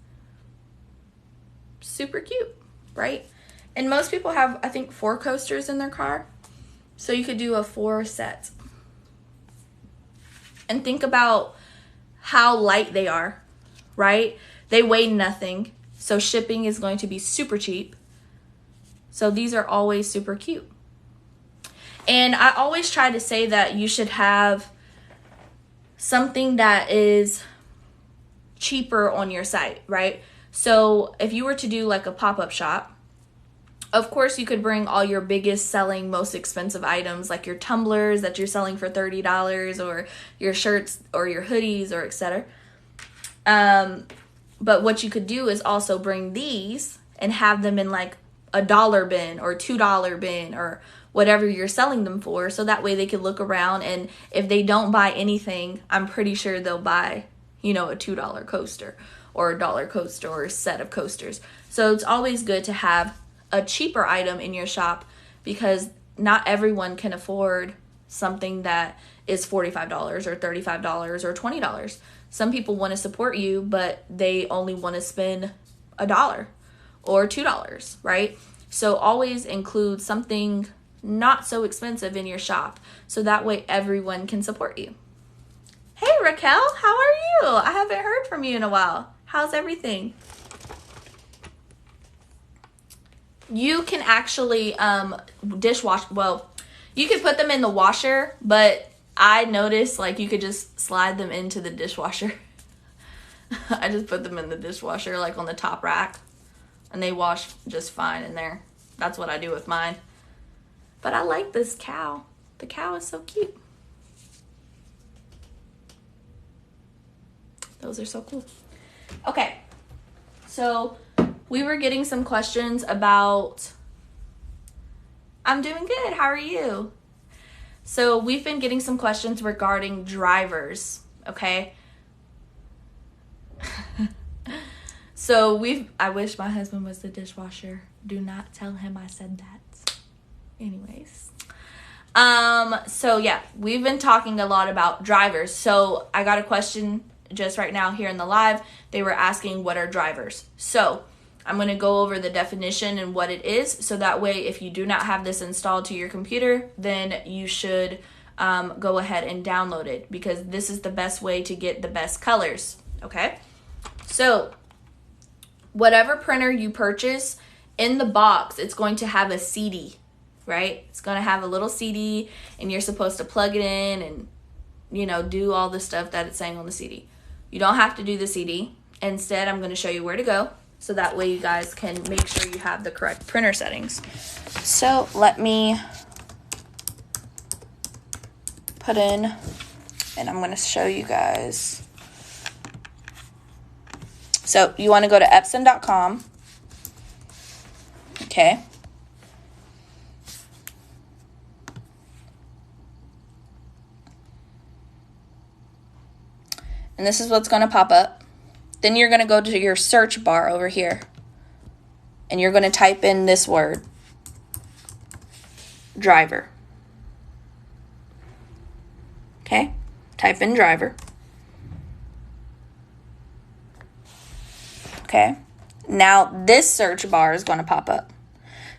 Super cute, right? And most people have, I think, 4 coasters in their car. So you could do a 4 set. And think about how light they are, right? They weigh nothing. So shipping is going to be super cheap. So these are always super cute. And I always try to say that you should have something that is cheaper on your site, right? So if you were to do like a pop-up shop, of course you could bring all your biggest selling, most expensive items like your tumblers that you're selling for $30 or your shirts or your hoodies or etc. But what you could do is also bring these and have them in like a $1 bin or $2 bin or whatever you're selling them for, so that way they can look around, and if they don't buy anything, I'm pretty sure they'll buy, you know, a $2 coaster or a $1 coaster or a set of coasters. So it's always good to have a cheaper item in your shop, because not everyone can afford something that is $45 or $35 or $20. Some people want to support you, but they only want to spend $1 or $2, right? So always include something not so expensive in your shop, so that way everyone can support you. Hey Raquel, how are you? I haven't heard from you in a while. How's everything? You can actually dishwash, well, you could put them in the washer, but I noticed like you could just slide them into the dishwasher. I just put them in the dishwasher, like on the top rack, and they wash just fine in there. That's what I do with mine. But I like this cow. The cow is so cute. Those are so cool. Okay, so we were getting some questions about, I'm doing good, how are you? So we've been getting some questions regarding drivers, okay? So I wish my husband was the dishwasher. Do not tell him I said that. Anyways. So yeah, we've been talking a lot about drivers. So I got a question just right now here in the live. They were asking, what are drivers? So I'm going to go over the definition and what it is, so that way if you do not have this installed to your computer, then you should go ahead and download it, because this is the best way to get the best colors, okay? So whatever printer you purchase, in the box, it's going to have a CD, right? It's going to have a little CD, and you're supposed to plug it in and, you know, do all the stuff that it's saying on the CD. You don't have to do the CD. Instead, I'm going to show you where to go, so that way you guys can make sure you have the correct printer settings. So let me put in, and I'm going to show you guys. So you want to go to Epson.com. Okay. And this is what's going to pop up. Then you're going to go to your search bar over here, and you're going to type in this word, driver. Okay, type in driver. Okay, now this search bar is going to pop up.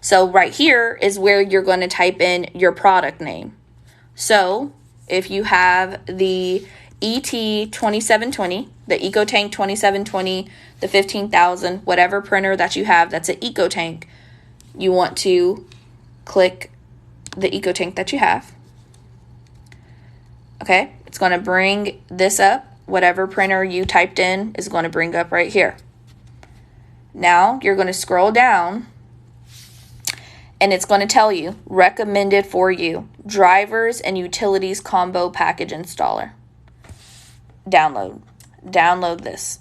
So right here is where you're going to type in your product name. So if you have the ET2720, the EcoTank 2720, the 15,000, whatever printer that you have that's an EcoTank, you want to click the EcoTank that you have. Okay, it's going to bring this up. Whatever printer you typed in is going to bring up right here. Now you're going to scroll down, and it's going to tell you, recommended for you, drivers and utilities combo package installer. Download this.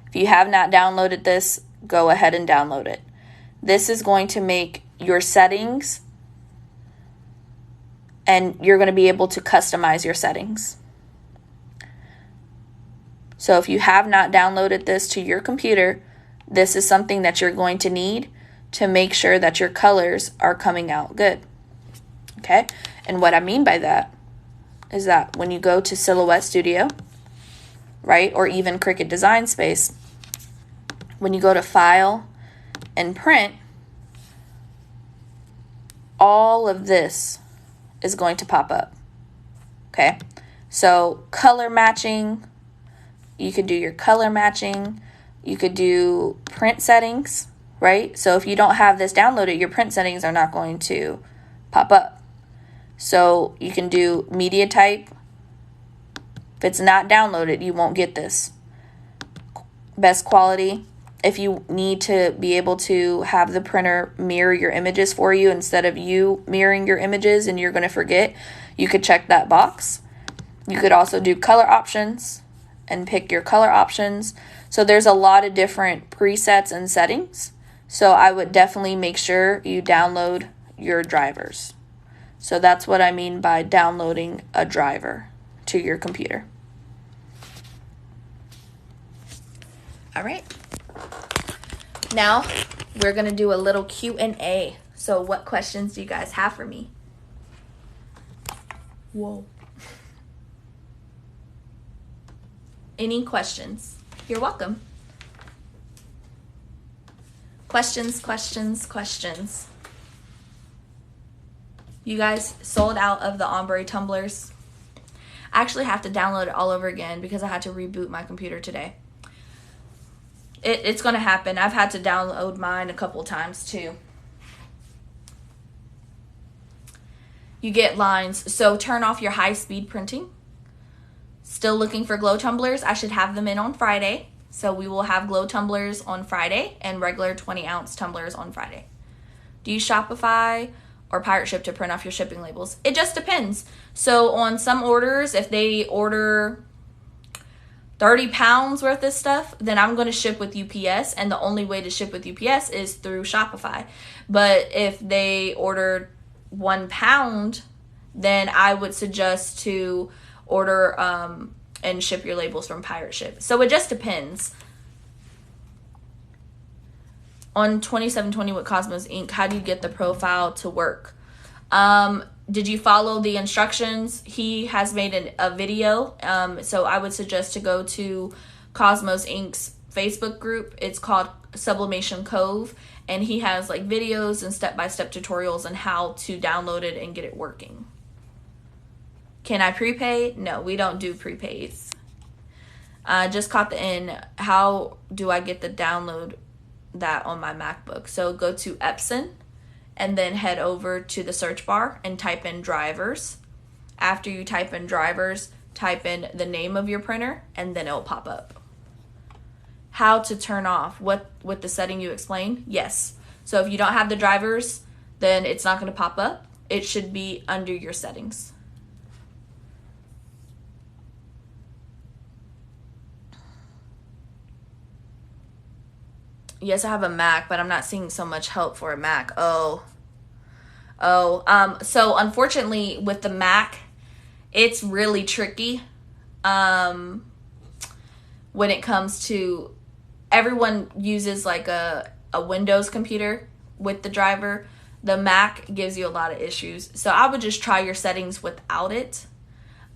If you have not downloaded this, go ahead and download it. This is going to make your settings, and you're going to be able to customize your settings. So if you have not downloaded this to your computer, this is something that you're going to need to make sure that your colors are coming out good. Okay? And what I mean by that is that when you go to Silhouette Studio, right, or even Cricut Design Space, when you go to File and Print, all of this is going to pop up. Okay? So color matching, you could do your color matching, you could do print settings, right? So if you don't have this downloaded, your print settings are not going to pop up. So you can do media type. If it's not downloaded, you won't get this. Best quality. If you need to be able to have the printer mirror your images for you instead of you mirroring your images and you're going to forget, you could check that box. You could also do color options and pick your color options. So there's a lot of different presets and settings. So I would definitely make sure you download your drivers. So that's what I mean by downloading a driver to your computer. All right. Now we're going to do a little Q&A. So what questions do you guys have for me? Whoa. Any questions? You're welcome. Questions. You guys sold out of the ombre tumblers. I actually have to download it all over again because I had to reboot my computer today. It's going to happen. I've had to download mine a couple times too. You get lines. So turn off your high-speed printing. Still looking for glow tumblers? I should have them in on Friday. So we will have glow tumblers on Friday and regular 20-ounce tumblers on Friday. Do you Shopify or pirate ship to print off your shipping labels? It just depends. So on some orders, if they order 30 pounds worth of stuff, then I'm going to ship with UPS, and the only way to ship with UPS is through Shopify. But if they order 1 pound, then I would suggest to order and ship your labels from pirate ship. So it just depends. On 2720 with Cosmos Ink, how do you get the profile to work? Did you follow the instructions? He has made a video, so I would suggest to go to Cosmos Ink's Facebook group. It's called Sublimation Cove, and he has like videos and step-by-step tutorials on how to download it and get it working. Can I prepay? No, we don't do prepays. Just caught the end. How do I get the download that on my MacBook? So go to Epson and then head over to the search bar and type in drivers. After you type in drivers, type in the name of your printer and then it'll pop up. How to turn off? What with the setting you explained? Yes. So if you don't have the drivers, then it's not going to pop up. It should be under your settings. Yes, I have a Mac, but I'm not seeing so much help for a Mac. So unfortunately with the Mac, it's really tricky when it comes to, everyone uses like a Windows computer with the driver. The Mac gives you a lot of issues. So I would just try your settings without it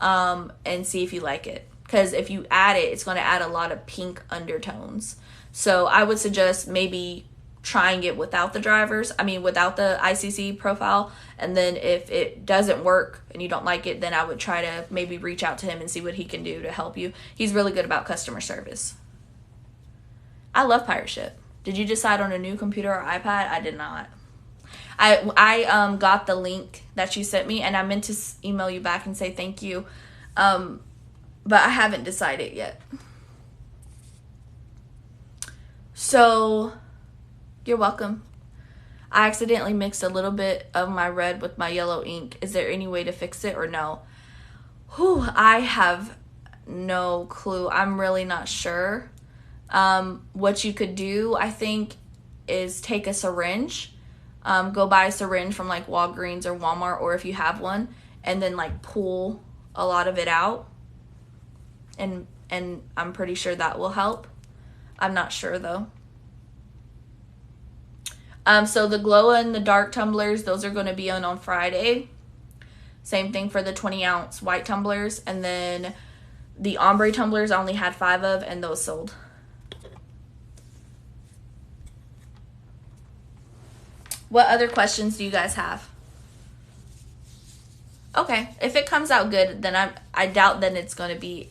and see if you like it. Because if you add it, it's going to add a lot of pink undertones. So I would suggest maybe trying it without the drivers. Without the ICC profile. And then if it doesn't work and you don't like it, then I would try to maybe reach out to him and see what he can do to help you. He's really good about customer service. I love pirate ship. Did you decide on a new computer or iPad? I did not. I got the link that you sent me, and I meant to email you back and say thank you. But I haven't decided yet. So, you're welcome. I accidentally mixed a little bit of my red with my yellow ink. Is there any way to fix it or no? I have no clue. I'm really not sure. What you could do, I think, is take a syringe. Go buy a syringe from like Walgreens or Walmart, or if you have one, and then like pull a lot of it out. And I'm pretty sure that will help. I'm not sure though. So the glow in the dark tumblers, those are going to be on Friday. Same thing for the 20-ounce white tumblers. And then the ombre tumblers I only had 5 of, and those sold. What other questions do you guys have? Okay, if it comes out good, then I doubt then it's going to be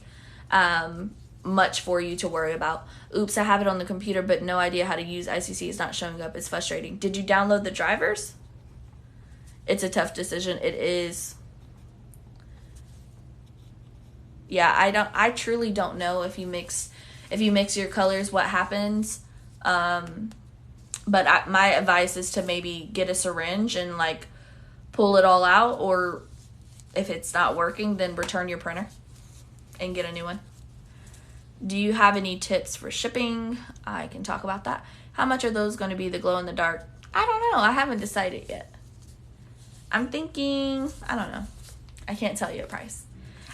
much for you to worry about. Oops, I have it on the computer, but no idea how to use ICC. It's not showing up. It's frustrating. Did you download the drivers? It's a tough decision. It is. Yeah, I truly don't know if you mix your colors, what happens. But my advice is to maybe get a syringe and like pull it all out, or if it's not working, then return your printer and get a new one. Do you have any tips for shipping? I can talk about that. How much are those going to be, the glow in the dark? I don't know. I haven't decided yet. I'm thinking, I don't know. I can't tell you a price.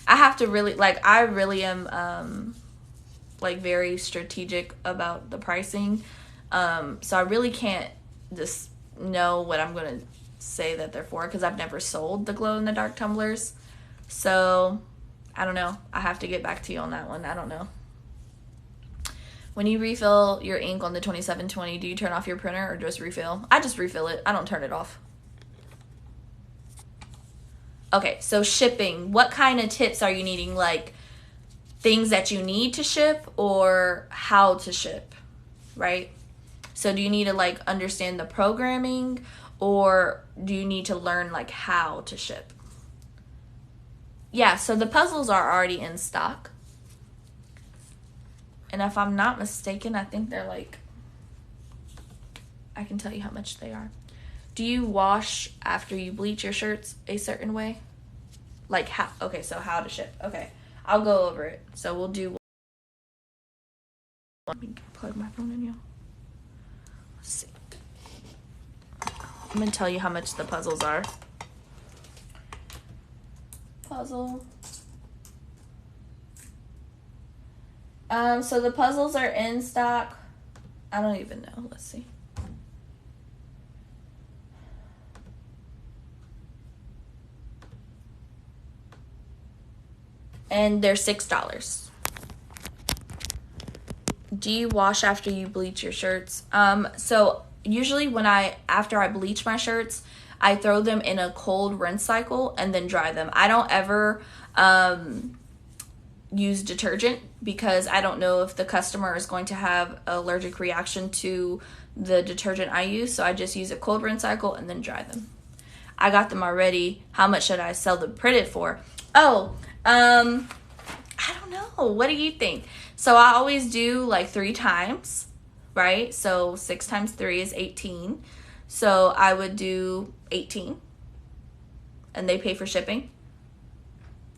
I have to really, like, I really am, like, very strategic about the pricing. So I really can't just know what I'm going to say that they're for, because I've never sold the glow-in-the-dark tumblers. So, I don't know. I have to get back to you on that one. I don't know. When you refill your ink on the 2720, do you turn off your printer or just refill? I just refill it. I don't turn it off. Okay, so shipping. What kind of tips are you needing? Like, things that you need to ship or how to ship, right? So do you need to, like, understand the programming, or do you need to learn, like, how to ship? Yeah, so the puzzles are already in stock. And if I'm not mistaken, I think they're like, I can tell you how much they are. Do you wash after you bleach your shirts a certain way? Like how? Okay, so how to ship. Okay, I'll go over it. So we'll do. Let me plug my phone in, y'all. Let's see. I'm gonna tell you how much the puzzles are. Puzzle. So the puzzles are in stock. I don't even know. Let's see. And they're $6. Do you wash after you bleach your shirts? So usually after I bleach my shirts, I throw them in a cold rinse cycle and then dry them. I don't ever use detergent, because I don't know if the customer is going to have an allergic reaction to the detergent I use. So I just use a cold rinse cycle and then dry them. I got them already. How much should I sell them printed for? Oh, I don't know. What do you think? So I always do like 3 times, right? So 6 times 3 is 18. So I would do 18. And they pay for shipping.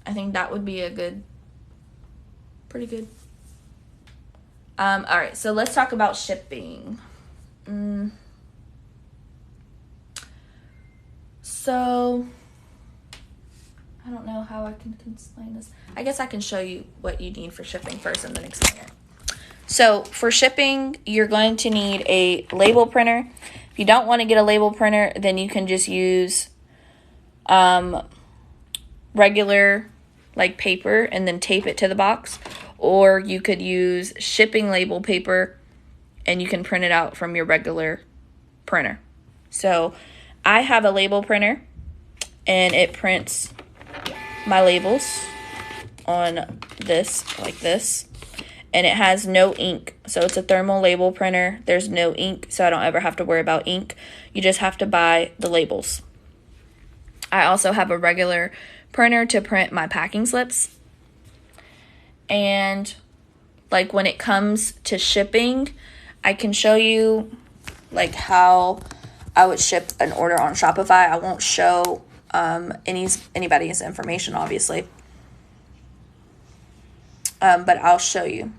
I think that would be pretty good. All right, so let's talk about shipping. So I don't know how I can explain this. I guess I can show you what you need for shipping first and then explain it. So for shipping, you're going to need a label printer. If you don't want to get a label printer, then you can just use regular like paper and then tape it to the box. Or you could use shipping label paper and you can print it out from your regular printer. So I have a label printer and it prints my labels on this, like this, and it has no ink. So it's a thermal label printer. There's no ink, so I don't ever have to worry about ink. You just have to buy the labels. I also have a regular printer to print my packing slips. And like when it comes to shipping, I can show you like how I would ship an order on Shopify. I won't show anybody's information, obviously. But I'll show you.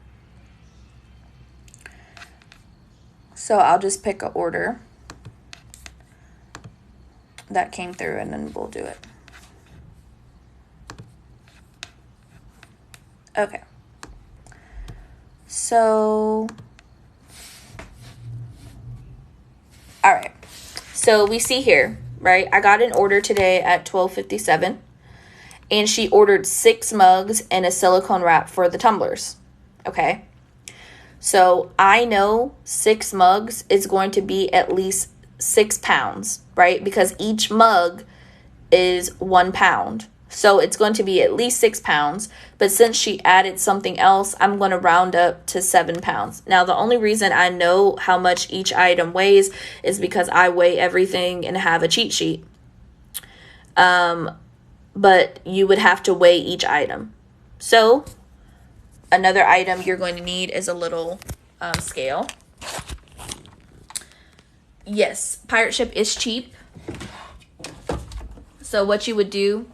So I'll just pick an order that came through and then we'll do it. Okay. So, all right. So we see here, right? I got an order today at 12:57. And she ordered 6 mugs and a silicone wrap for the tumblers. Okay. So I know 6 mugs is going to be at least 6 pounds, right? Because each mug is 1 pound. So it's going to be at least 6 pounds. But since she added something else, I'm going to round up to 7 pounds. Now, the only reason I know how much each item weighs is because I weigh everything and have a cheat sheet. But you would have to weigh each item. So another item you're going to need is a little scale. Yes, pirate ship is cheap. So what you would do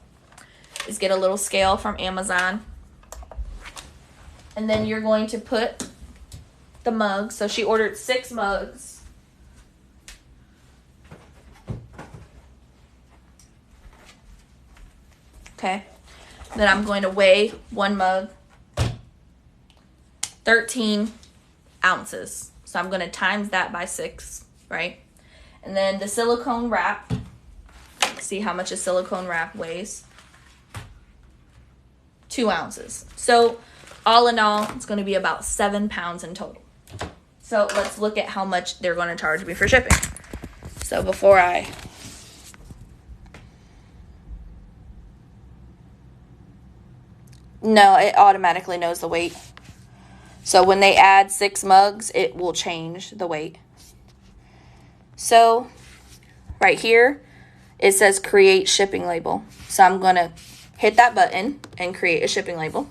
is get a little scale from Amazon. And then you're going to put the mugs. So she ordered 6 mugs. Okay. Then I'm going to weigh one mug, 13 ounces. So I'm going to times that by 6, right? And then the silicone wrap, see how much a silicone wrap weighs? 2 ounces. So all in all, it's going to be about 7 pounds in total. So let's look at how much they're going to charge me for shipping. So before no, it automatically knows the weight. So when they add 6 mugs, it will change the weight. So right here, it says create shipping label. So I'm going to hit that button and create a shipping label.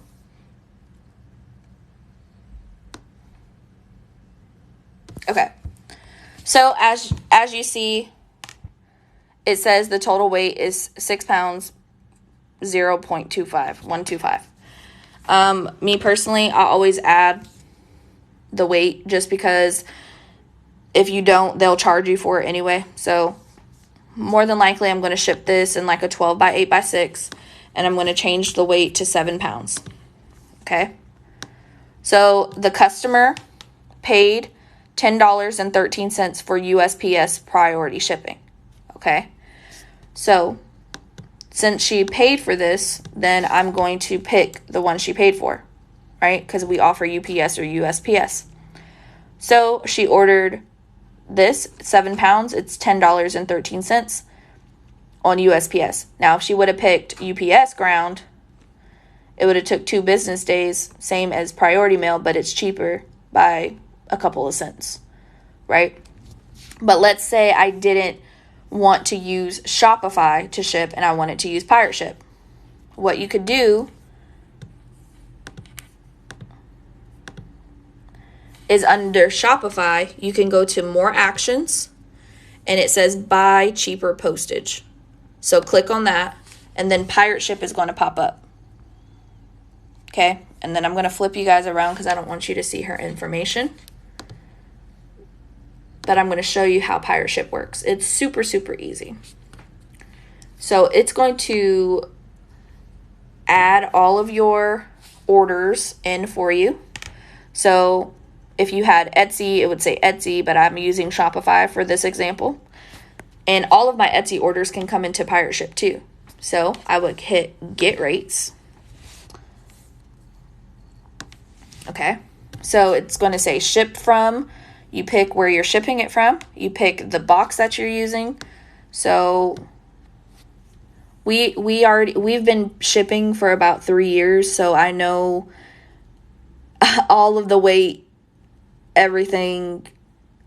Okay. So as you see, it says the total weight is 6 pounds, 125. Me personally, I always add the weight just because if you don't, they'll charge you for it anyway. So more than likely, I'm going to ship this in like a 12 by 8 by 6, and I'm going to change the weight to 7 pounds. Okay. So the customer paid $10.13 for USPS priority shipping. Okay. So since she paid for this, then I'm going to pick the one she paid for, right? Because we offer UPS or USPS. So she ordered this, 7 pounds. It's $10.13 on USPS. Now, if she would have picked UPS ground, it would have took 2 business days, same as priority mail, but it's cheaper by a couple of cents, right? But let's say I didn't want to use Shopify to ship and I wanted to use Pirate Ship. What you could do is under Shopify, you can go to more actions and it says buy cheaper postage. So click on that and then Pirate Ship is going to pop up. Okay, and then I'm going to flip you guys around because I don't want you to see her information. But I'm going to show you how Pirate Ship works. It's super, super easy. So it's going to add all of your orders in for you. So if you had Etsy, it would say Etsy, but I'm using Shopify for this example. And all of my Etsy orders can come into Pirate Ship too. So I would hit Get Rates. Okay. So it's going to say Ship From. You pick where you're shipping it from. You pick the box that you're using. So we've been shipping for about 3 years, so I know all of the weight, everything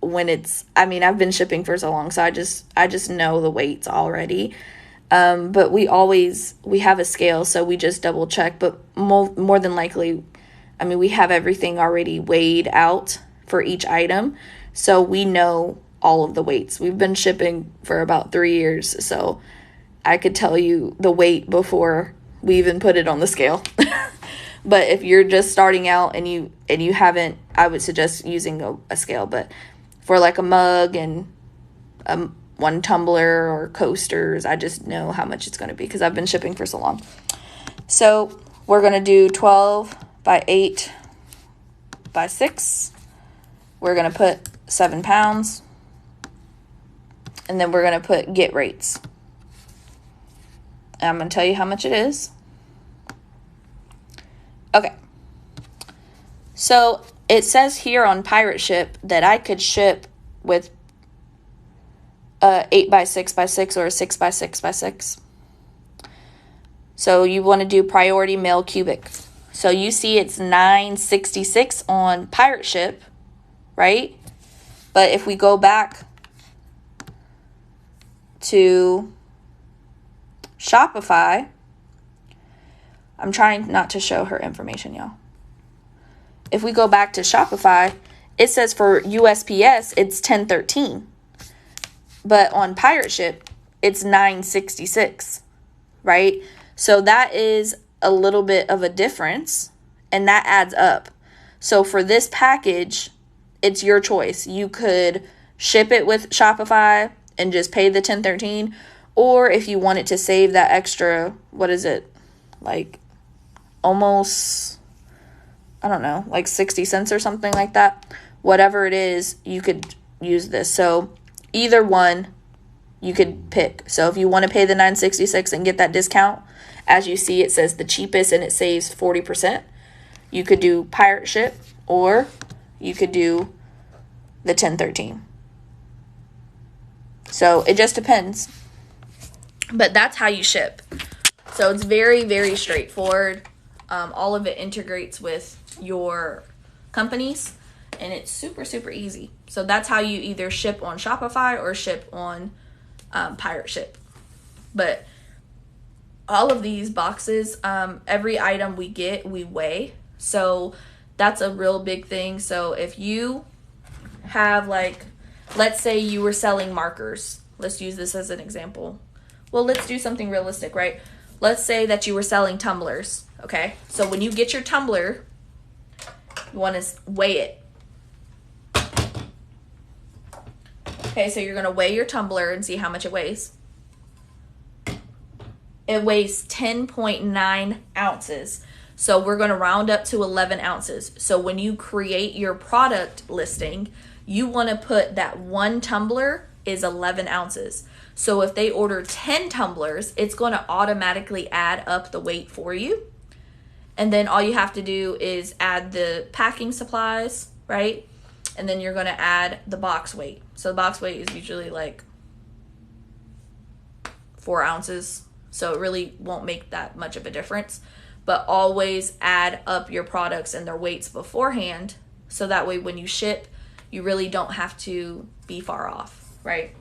when it's, I mean, I've been shipping for so long, so I just know the weights already. But we have a scale, so we just double check, but more than likely, I mean, we have everything already weighed out for each item, so we know all of the weights. We've been shipping for about 3 years, so I could tell you the weight before we even put it on the scale. But if you're just starting out and you haven't, I would suggest using a scale. But for like a mug and one tumbler or coasters, I just know how much it's going to be because I've been shipping for so long. So we're going to do 12 by 8 by 6. We're going to put 7 pounds. And then we're going to put Get Rates. And I'm going to tell you how much it is. Okay. So it says here on Pirate Ship that I could ship with a 8 by 6 by 6 or a 6 by 6 by 6. So you want to do priority mail cubic. So you see it's $9.66 on Pirate Ship, right? But if we go back to Shopify, I'm trying not to show her information, y'all. If we go back to Shopify, it says for USPS, it's $10.13. But on Pirate Ship, it's $9.66, right? So that is a little bit of a difference, and that adds up. So for this package, it's your choice. You could ship it with Shopify and just pay the $10.13, Or if you wanted to save that extra, what is it? Like almost, I don't know, like 60 cents or something like that. Whatever it is, you could use this. So either one you could pick. So if you want to pay the $9.66 and get that discount, as you see, it says the cheapest and it saves 40%. You could do pirate ship, or you could do the 1013. So it just depends. But that's how you ship. So it's very, very straightforward. All of it integrates with your companies, and it's super, super easy. So that's how you either ship on Shopify or ship on pirate ship. But all of these boxes, every item we get, we weigh. So that's a real big thing. So if you have, like, let's say you were selling markers. Let's use this as an example. Well, let's do something realistic, right? Let's say that you were selling tumblers, okay? So when you get your tumbler, you want to weigh it. Okay, so you're going to weigh your tumbler and see how much it weighs. It weighs 10.9 ounces. So we're going to round up to 11 ounces. So when you create your product listing, you want to put that one tumbler is 11 ounces. So if they order 10 tumblers, it's going to automatically add up the weight for you. And then all you have to do is add the packing supplies, right? And then you're going to add the box weight. So the box weight is usually like 4 ounces. So it really won't make that much of a difference. But always add up your products and their weights beforehand. So that way when you ship, you really don't have to be far off, right?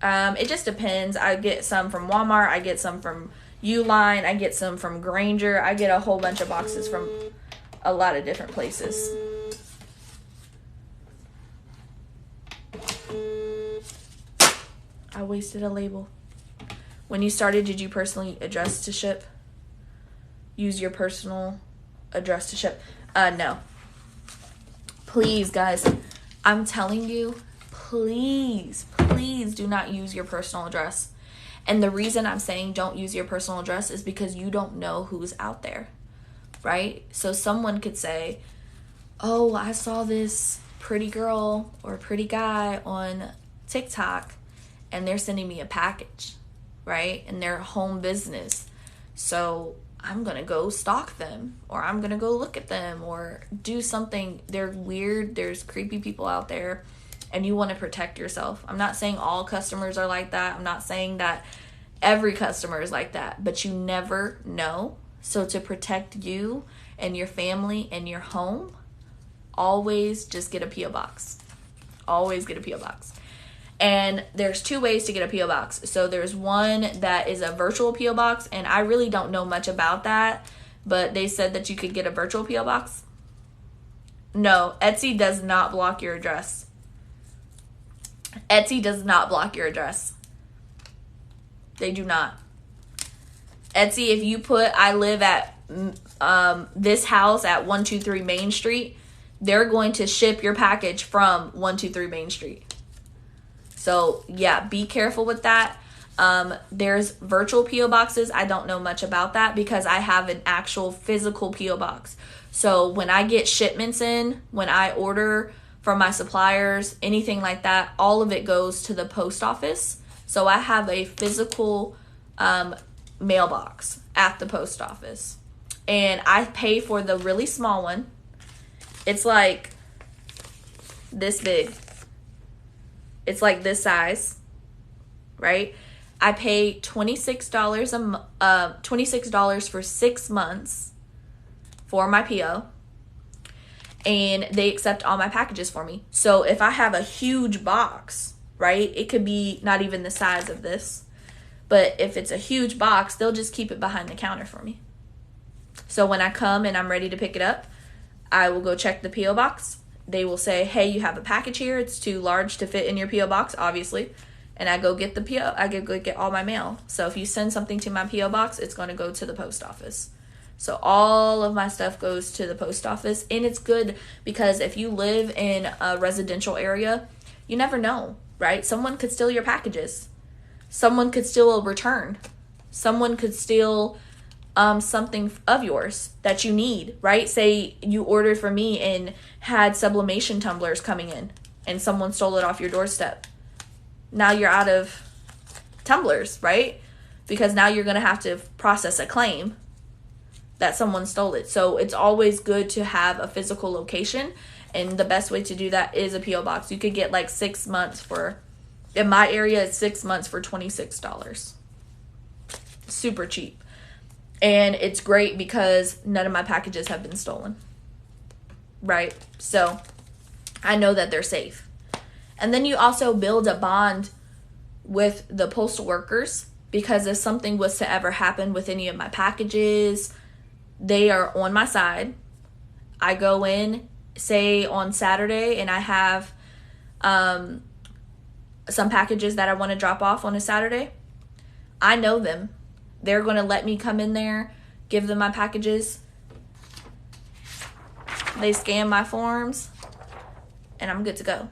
It just depends. I get some from Walmart. I get some from Uline. I get some from Granger. I get a whole bunch of boxes from a lot of different places. I wasted a label. When you started, did you personally address to ship? Use your personal address to ship? No. Please, guys, I'm telling you, please do not use your personal address. And the reason I'm saying don't use your personal address is because you don't know who's out there, right? So someone could say, oh, I saw this pretty girl or pretty guy on TikTok and they're sending me a package, right? And they're home business. So I'm going to go stalk them, or I'm going to go look at them, or do something. They're weird. There's creepy people out there, and you want to protect yourself. I'm not saying all customers are like that. I'm not saying that every customer is like that, but you never know. So to protect you and your family and your home, always just get a P.O. box. Always get a P.O. box. And there's 2 ways to get a P.O. box. So there's one that is a virtual P.O. box, and I really don't know much about that, but they said that you could get a virtual P.O. box. No, Etsy does not block your address. Etsy does not block your address. They do not. Etsy, if you put, I live at this house at 123 Main Street, they're going to ship your package from 123 Main Street. So, yeah, be careful with that. There's virtual P.O. boxes. I don't know much about that because I have an actual physical P.O. box. So, when I get shipments in, when I order from my suppliers, anything like that, all of it goes to the post office. So, I have a physical mailbox at the post office. And I pay for the really small one. It's like this big. It's like this size, right? I pay $26 for 6 months for my PO, and they accept all my packages for me. So if I have a huge box, right, it could be not even the size of this, but if it's a huge box, they'll just keep it behind the counter for me. So when I come and I'm ready to pick it up, I will go check the PO box. They will say, hey, you have a package here. It's too large to fit in your PO box, obviously. And I go get the PO. I go get all my mail. So if you send something to my PO box, it's going to go to the post office. So all of my stuff goes to the post office. And it's good because if you live in a residential area, you never know, right? Someone could steal your packages. Someone could steal a return. Someone could steal something of yours that you need, right? Say you ordered from me and had sublimation tumblers coming in and someone stole it off your doorstep. Now you're out of tumblers, right? Because now you're going to have to process a claim that someone stole it. So it's always good to have a physical location, and the best way to do that is a P.O. box. You could get like 6 months for, in my area, it's 6 months for $26. Super cheap. And it's great because none of my packages have been stolen, right? So I know that they're safe. And then you also build a bond with the postal workers, because if something was to ever happen with any of my packages, they are on my side. I go in, say on Saturday, and I have some packages that I want to drop off on a Saturday. I know them. They're going to let me come in there, give them my packages. They scan my forms, and I'm good to go,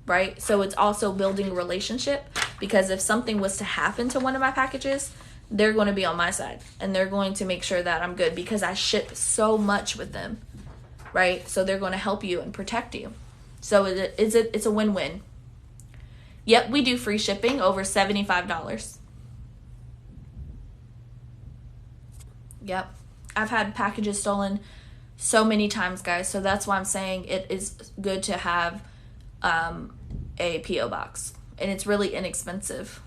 right? So it's also building a relationship, because if something was to happen to one of my packages, they're going to be on my side, and they're going to make sure that I'm good because I ship so much with them, right? So they're going to help you and protect you. So it's a win-win. Yep, we do free shipping over $75. Yep. I've had packages stolen so many times, guys. So that's why I'm saying it is good to have a P.O. box. And it's really inexpensive.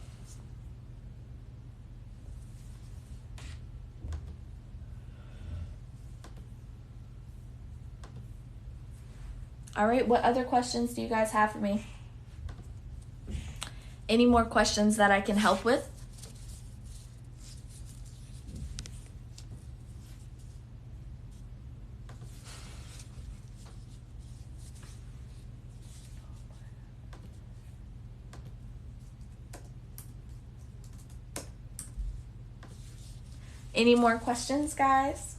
All right, what other questions do you guys have for me? Any more questions that I can help with? Any more questions, guys?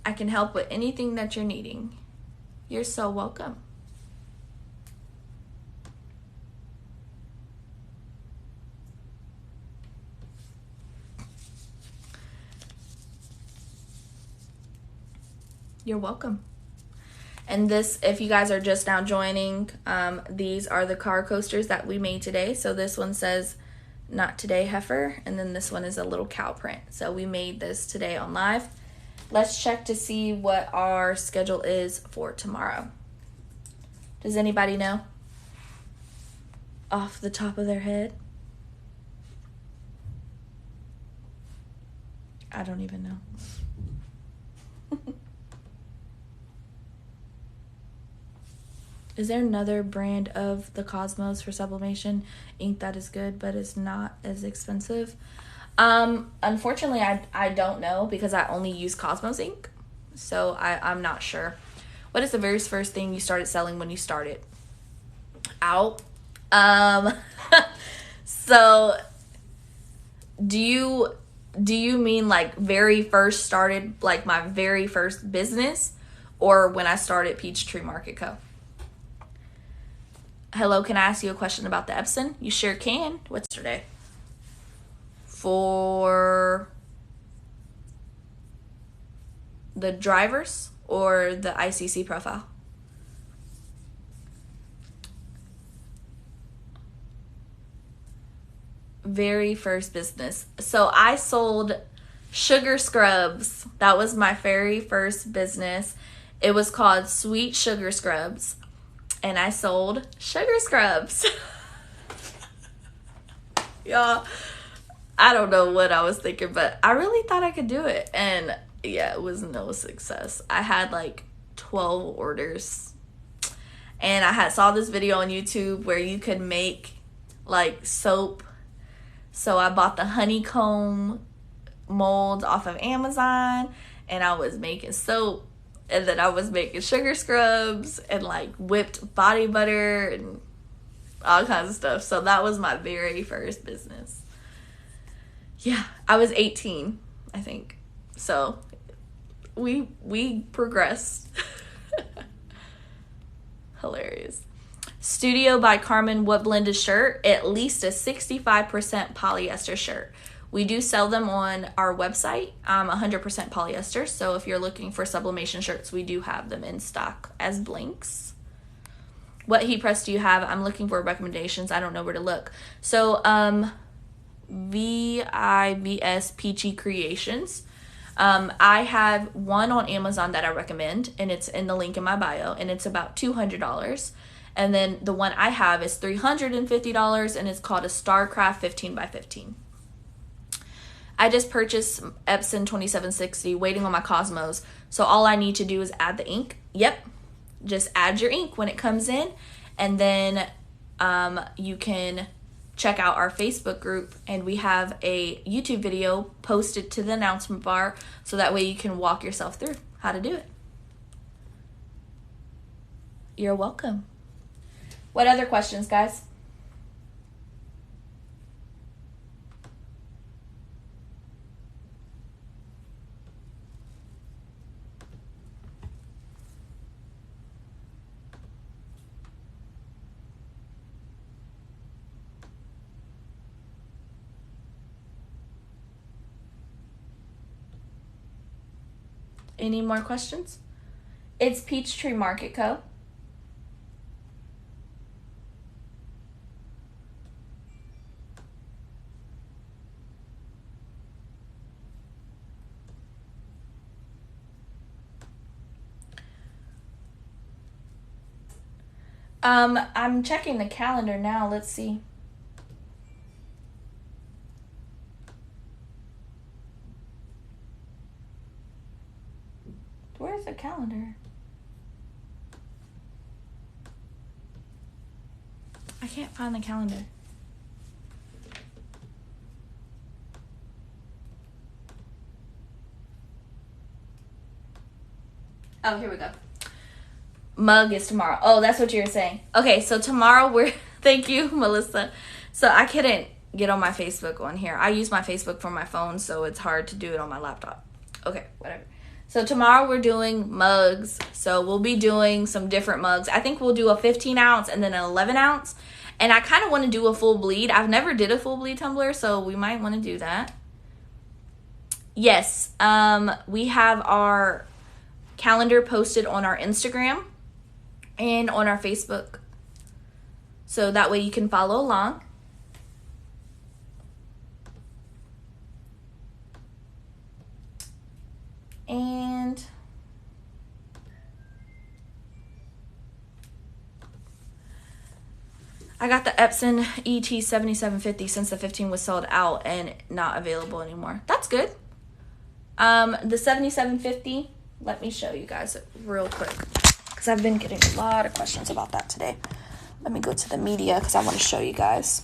I can help with anything that you're needing. You're so welcome. You're welcome. And this, if you guys are just now joining, these are the car coasters that we made today. So this one says, "Not today, heifer," and then this one is a little cow print. So we made this today on live. Let's check to see what our schedule is for tomorrow. Does anybody know? Off the top of their head? I don't even know. Is there another brand of the Cosmos for sublimation ink that is good but is not as expensive? Unfortunately, I don't know, because I only use Cosmos ink. So I'm not sure. What is the very first thing you started selling when you started out? So do you mean like very first started, like my very first business, or when I started Peachtree Market Co.? Hello, can I ask you a question about the Epson? You sure can. What's today? For the drivers or the ICC profile? Very first business. So I sold sugar scrubs. That was my very first business. It was called Sweet Sugar Scrubs. And I sold sugar scrubs. Y'all, I don't know what I was thinking, but I really thought I could do it. And yeah, it was no success. I had like 12 orders. And I saw this video on YouTube where you could make like soap. So I bought the honeycomb molds off of Amazon, and I was making soap. And then I was making sugar scrubs and like whipped body butter and all kinds of stuff. So that was my very first business. Yeah, I was 18, I think. So we progressed. Hilarious. Studio by Carmen. What blend is shirt? At least a 65% polyester shirt. We do sell them on our website, 100% polyester. So if you're looking for sublimation shirts, we do have them in stock as blanks. What heat press do you have? I'm looking for recommendations. I don't know where to look. So VIVS Peachy Creations. I have one on Amazon that I recommend, and it's in the link in my bio, and it's about $200. And then the one I have is $350, and it's called a Starcraft 15 by 15. I just purchased Epson 2760, waiting on my Cosmos. So all I need to do is add the ink. Yep, just add your ink when it comes in, and then you can check out our Facebook group, and we have a YouTube video posted to the announcement bar, so that way you can walk yourself through how to do it. You're welcome. What other questions, guys? Any more questions? It's Peachtree Market Co. I'm checking the calendar now. Let's see. Where's the calendar? I can't find the calendar. Oh, here we go. Mug is tomorrow. Oh, that's what you were saying. Okay, so tomorrow we're... Thank you, Melissa. So I couldn't get on my Facebook on here. I use my Facebook for my phone, so it's hard to do it on my laptop. Okay, whatever. So tomorrow we're doing mugs. So we'll be doing some different mugs. I think we'll do a 15 ounce and then an 11 ounce. And I kind of want to do a full bleed. I've never did a full bleed tumbler, so we might want to do that. Yes, we have our calendar posted on our Instagram and on our Facebook. So that way you can follow along. And I got the Epson ET7750 since the 15 was sold out and not available anymore. That's good. The 7750, let me show you guys it real quick, because I've been getting a lot of questions about that today. Let me go to the media because I want to show you guys.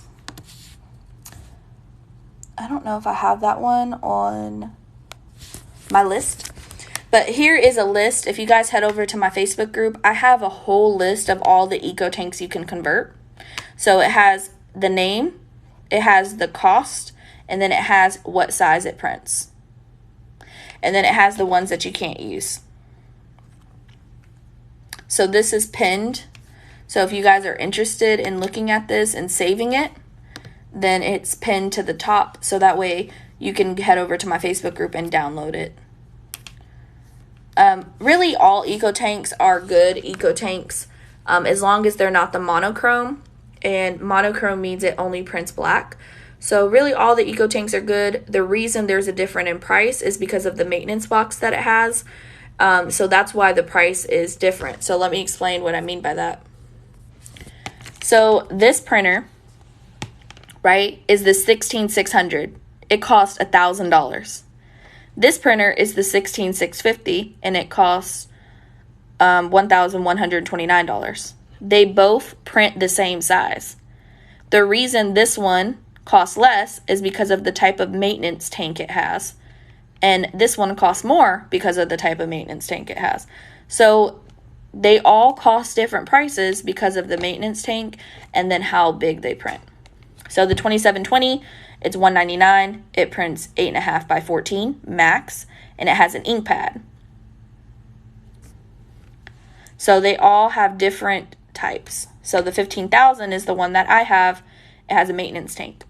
I don't know if I have that one on my list, but here is a list. If you guys head over to my Facebook group, I have a whole list of all the eco tanks you can convert. So it has the name, it has the cost, and then it has what size it prints. And then it has the ones that you can't use. So this is pinned. So if you guys are interested in looking at this and saving it, then it's pinned to the top. So that way you can head over to my Facebook group and download it. Really all eco tanks are good eco tanks, as long as they're not the monochrome. And monochrome means it only prints black. So really all the eco tanks are good. The reason there's a difference in price is because of the maintenance box that it has. So that's why the price is different. So let me explain what I mean by that. So this printer, right, is the 16600. It costs $1,000. This printer is the 16650 and it costs $1,129. They both print the same size. The reason this one costs less is because of the type of maintenance tank it has. And this one costs more because of the type of maintenance tank it has. So they all cost different prices because of the maintenance tank and then how big they print. So the 2720, it's $199. It prints 8.5 by 14 max, and it has an ink pad. So they all have different types. So the 15,000 is the one that I have. It has a maintenance tank.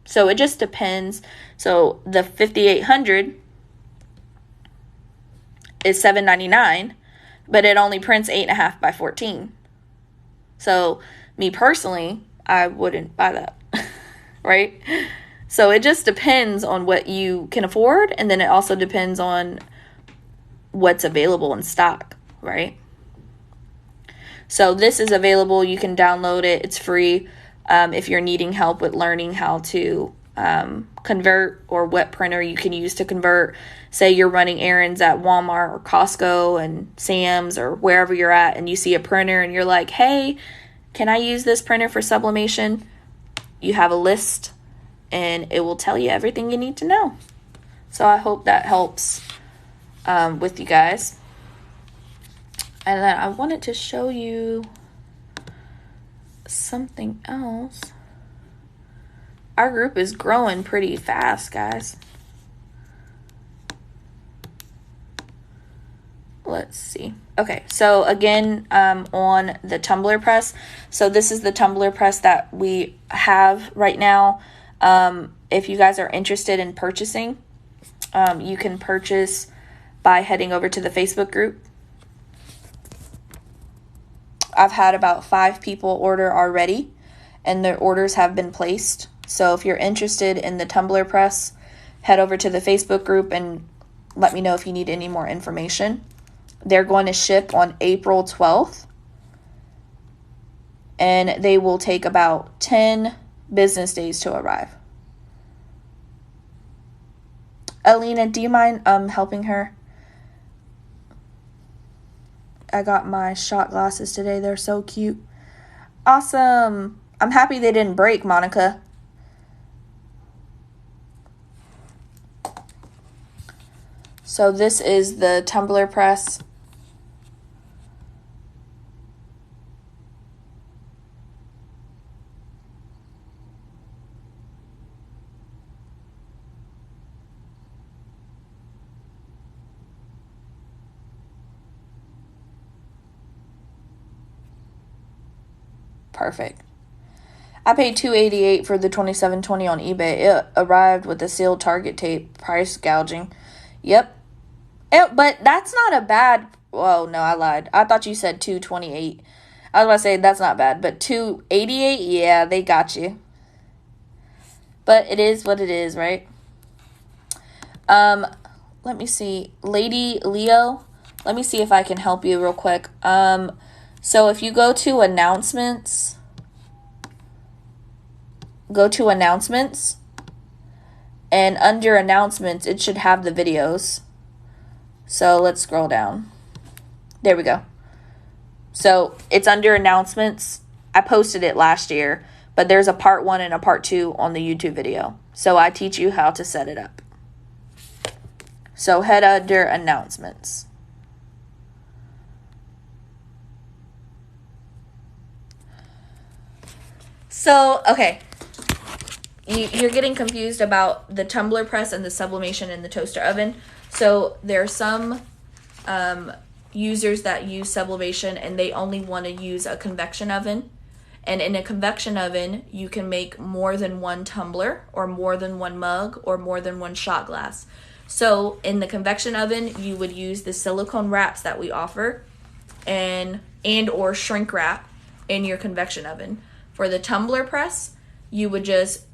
So it just depends. So the 5,800 is $7.99, but it only prints 8.5 by 14. So me personally, I wouldn't buy that, right? So it just depends on what you can afford, and then it also depends on what's available in stock, right? So this is available. You can download it. It's free if you're needing help with learning how to convert, or what printer you can use to convert. Say you're running errands at Walmart or Costco and Sam's or wherever you're at, and you see a printer and you're like, hey, can I use this printer for sublimation? You have a list and it will tell you everything you need to know. So I hope that helps with you guys. And then I wanted to show you something else. Our group is growing pretty fast, guys. Let's see. Okay, so again, on the tumbler press. So this is the tumbler press that we have right now. If you guys are interested in purchasing, you can purchase by heading over to the Facebook group. I've had about 5 people order already, and their orders have been placed. So if you're interested in the tumbler press, head over to the Facebook group and let me know if you need any more information. They're going to ship on April 12th, and they will take about 10 business days to arrive. Alina, do you mind helping her? I got my shot glasses today. They're so cute. Awesome. I'm happy they didn't break, Monica. So this is the tumbler press. Perfect. I paid $288 for the 2720 on eBay. It arrived with a sealed Target tape. Price gouging. Yep. But that's not a bad... Oh, no, I lied. I thought you said $228. I was about to say that's not bad. But $288, yeah, they got you. But it is what it is, right? Let me see. Lady Leo, let me see if I can help you real quick. So if you go to announcements, and under announcements, it should have the videos. So let's scroll down. There we go. So it's under announcements. I posted it last year, but there's a part 1 and a part 2 on the YouTube video. So I teach you how to set it up. So head under announcements. So, okay, you're getting confused about the tumbler press and the sublimation in the toaster oven. So there are some users that use sublimation and they only want to use a convection oven. And in a convection oven, you can make more than one tumbler or more than one mug or more than one shot glass. So in the convection oven, you would use the silicone wraps that we offer and or shrink wrap in your convection oven. For the tumbler press, you would just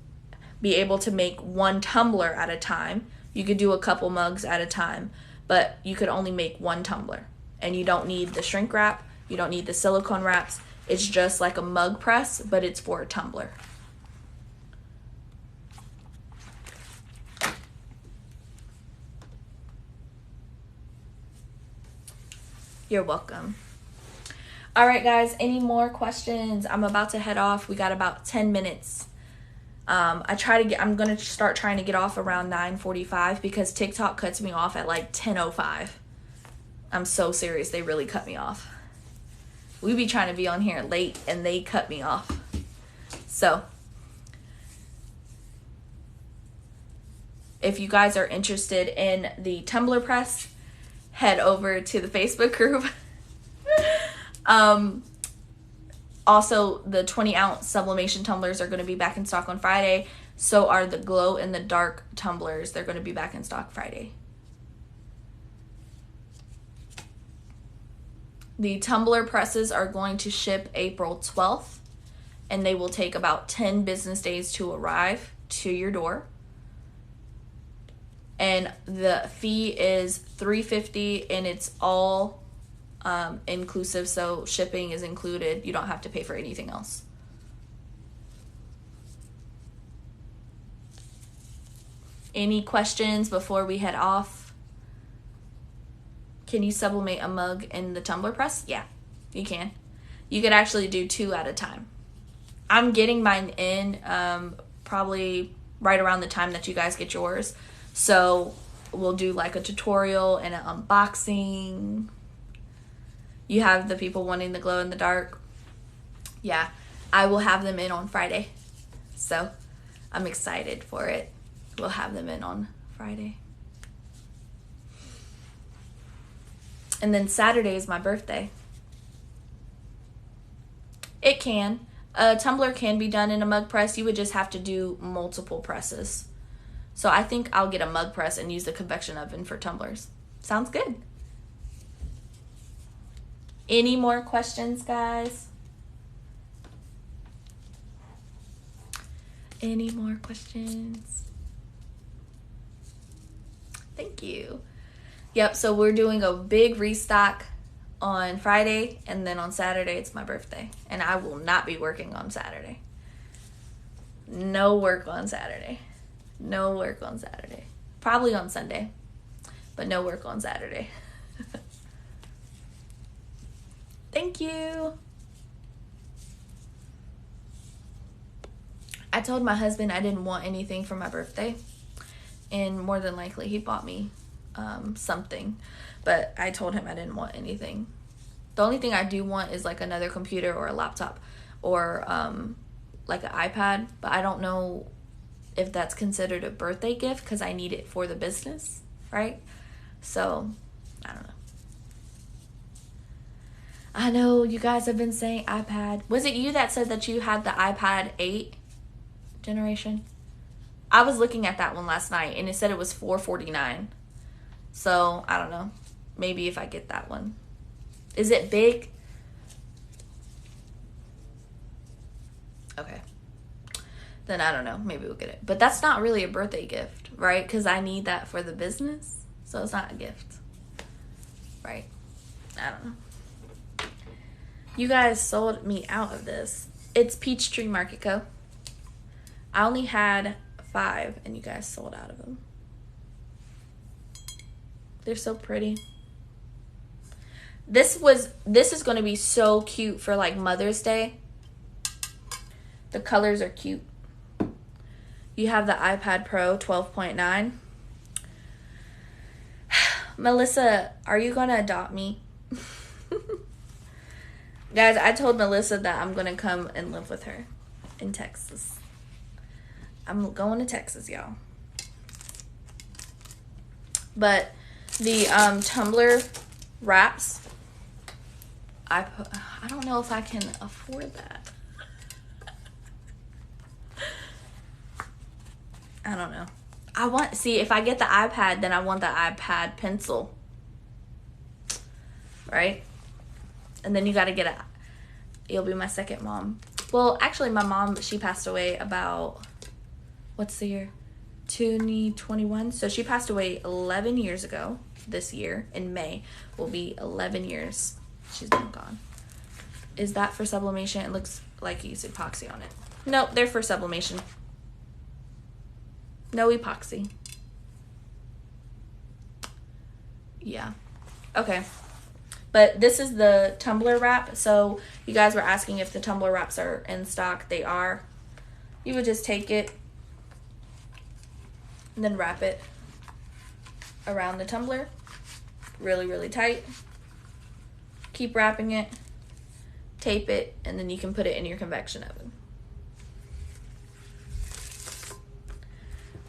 be able to make one tumbler at a time. You could do a couple mugs at a time, but you could only make one tumbler. And you don't need the shrink wrap. You don't need the silicone wraps. It's just like a mug press, but it's for a tumbler. You're welcome. All right, guys, any more questions? I'm about to head off. We got about 10 minutes. I'm going to start trying to get off around 9:45 because TikTok cuts me off at like 10:05. I'm so serious. They really cut me off. We be trying to be on here late and they cut me off. So if you guys are interested in the tumbler press, head over to the Facebook group. Also, the 20-ounce sublimation tumblers are going to be back in stock on Friday. So are the glow in the dark tumblers. They're going to be back in stock Friday. The tumbler presses are going to ship April 12th, and they will take about 10 business days to arrive to your door. And the fee is $350, and it's all inclusive, so shipping is included. You don't have to pay for anything else. Any questions before we head off? Can you sublimate a mug in the tumbler press? Yeah, you can. You could actually do 2 at a time. I'm getting mine in probably right around the time that you guys get yours. So we'll do like a tutorial and an unboxing. You have the people wanting the glow in the dark. Yeah, I will have them in on Friday. So I'm excited for it. We'll have them in on Friday. And then Saturday is my birthday. It can. A tumbler can be done in a mug press. You would just have to do multiple presses. So I think I'll get a mug press and use the convection oven for tumblers. Sounds good. Any more questions, guys? Any more questions? Thank you. Yep, so we're doing a big restock on Friday, and then on Saturday it's my birthday. And I will not be working on Saturday. No work on Saturday. No work on Saturday. Probably on Sunday, but no work on Saturday. Thank you. I told my husband I didn't want anything for my birthday, and more than likely he bought me something, but I told him I didn't want anything. The only thing I do want is like another computer or a laptop or like an iPad, but I don't know if that's considered a birthday gift because I need it for the business, right? So I don't know. I know you guys have been saying iPad. Was it you that said that you had the iPad 8 generation? I was looking at that one last night and it said it was $449. So I don't know. Maybe if I get that one. Is it big? Okay. Then I don't know. Maybe we'll get it. But that's not really a birthday gift, right? Because I need that for the business. So it's not a gift. Right? I don't know. You guys sold me out of this. It's Peachtree Market Co. I only had 5 and you guys sold out of them. They're so pretty. This is going to be so cute for like Mother's Day. The colors are cute. You have the iPad Pro 12.9. Melissa, are you going to adopt me? Guys, I told Melissa that I'm going to come and live with her in Texas. I'm going to Texas, y'all. But the tumbler wraps, I don't know if I can afford that. I don't know. See, if I get the iPad, then I want the iPad pencil. Right? And then you got to get you'll be my second mom. Well, actually, my mom, she passed away about, what's the year? 2021. So she passed away 11 years ago. This year, in May, will be 11 years she's been gone. Is that for sublimation? It looks like you use epoxy on it. Nope, they're for sublimation. No epoxy. Yeah. Okay. But this is the tumbler wrap. So you guys were asking if the tumbler wraps are in stock. They are. You would just take it and then wrap it around the tumbler really, really tight. Keep wrapping it. Tape it. And then you can put it in your convection oven.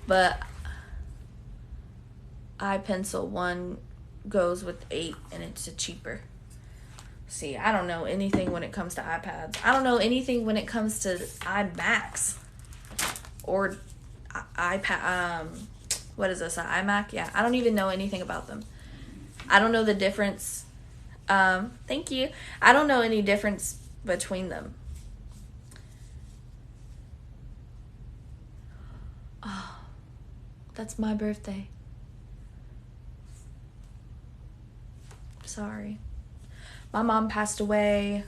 But iPencil 1 goes with 8 and it's cheaper. See, I don't know anything when it comes to iPads. I don't know anything when it comes to iMacs or iPad. What is this, an iMac? Yeah, I don't even know anything about them. I don't know the difference. Thank you. I don't know any difference between them. Oh, that's my birthday. Sorry. My mom passed away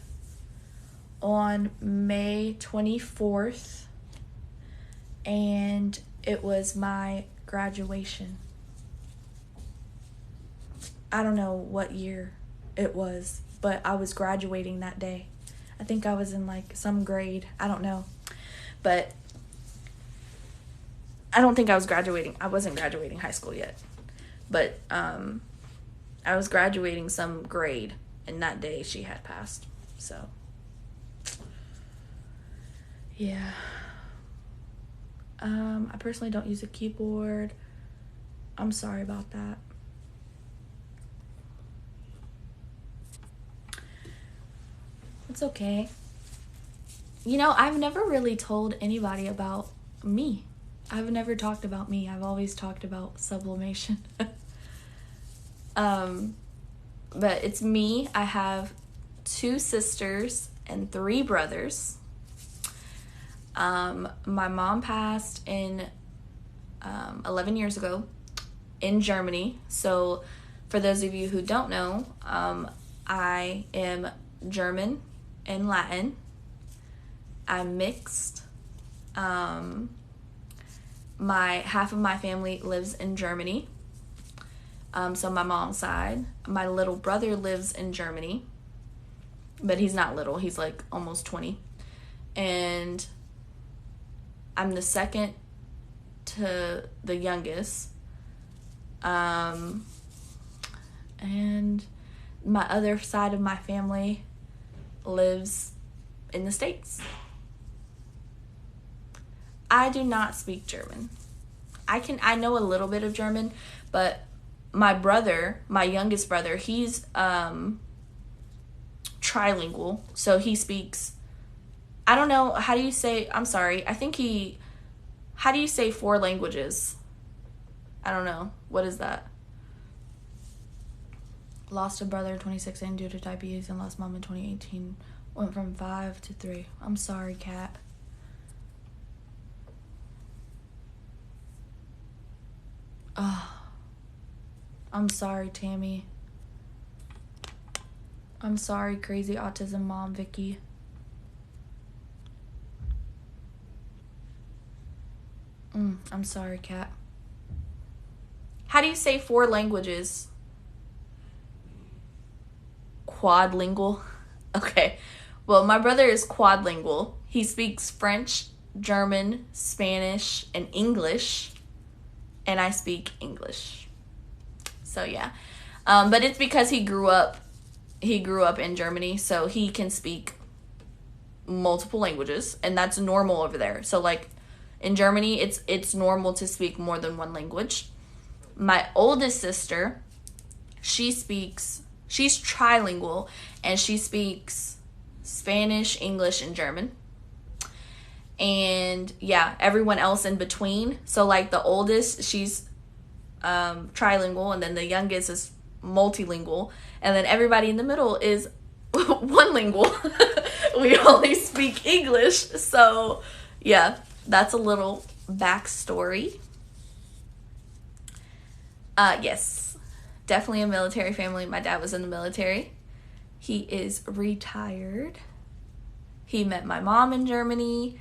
on May 24th, and it was my graduation. I don't know what year it was, but I was graduating that day. I think I was in like some grade. I don't know. But I don't think I was graduating. I wasn't graduating high school yet. But I was graduating some grade, and that day she had passed. So, yeah. I personally don't use a keyboard. I'm sorry about that. It's okay. You know, I've never really told anybody about me. I've never talked about me. I've always talked about sublimation. But it's me. I have 2 sisters and 3 brothers. My mom passed in 11 years ago in Germany. So for those of you who don't know, I am German and Latin. I'm mixed. Half of my family lives in Germany. So my mom's side. My little brother lives in Germany, but he's not little. He's like almost 20. And I'm the second to the youngest. And my other side of my family lives in the States. I do not speak German. I know a little bit of German, but my brother, my youngest brother, he's trilingual. So he speaks, I don't know, how do you say, I'm sorry, how do you say 4 languages? I don't know. What is that? Lost a brother in 2016 due to diabetes and lost mom in 2018. Went from 5 to 3. I'm sorry, Kat. Oh, I'm sorry, Tammy. I'm sorry, crazy autism mom, Vicky. I'm sorry, Kat. How do you say 4 languages? Quadlingual? Okay. Well, my brother is quadlingual. He speaks French, German, Spanish, and English. And I speak English. So, yeah. But it's because he grew up in Germany, so he can speak multiple languages, and that's normal over there. So, like, in Germany, it's normal to speak more than 1 language. My oldest sister, she's trilingual, and she speaks Spanish, English, and German. And yeah, everyone else in between. So like the oldest, she's trilingual, and then the youngest is multilingual, and then everybody in the middle is onelingual. We only speak English. So yeah, that's a little backstory. Yes, definitely a military family. My dad was in the military. He is retired. He met my mom in Germany,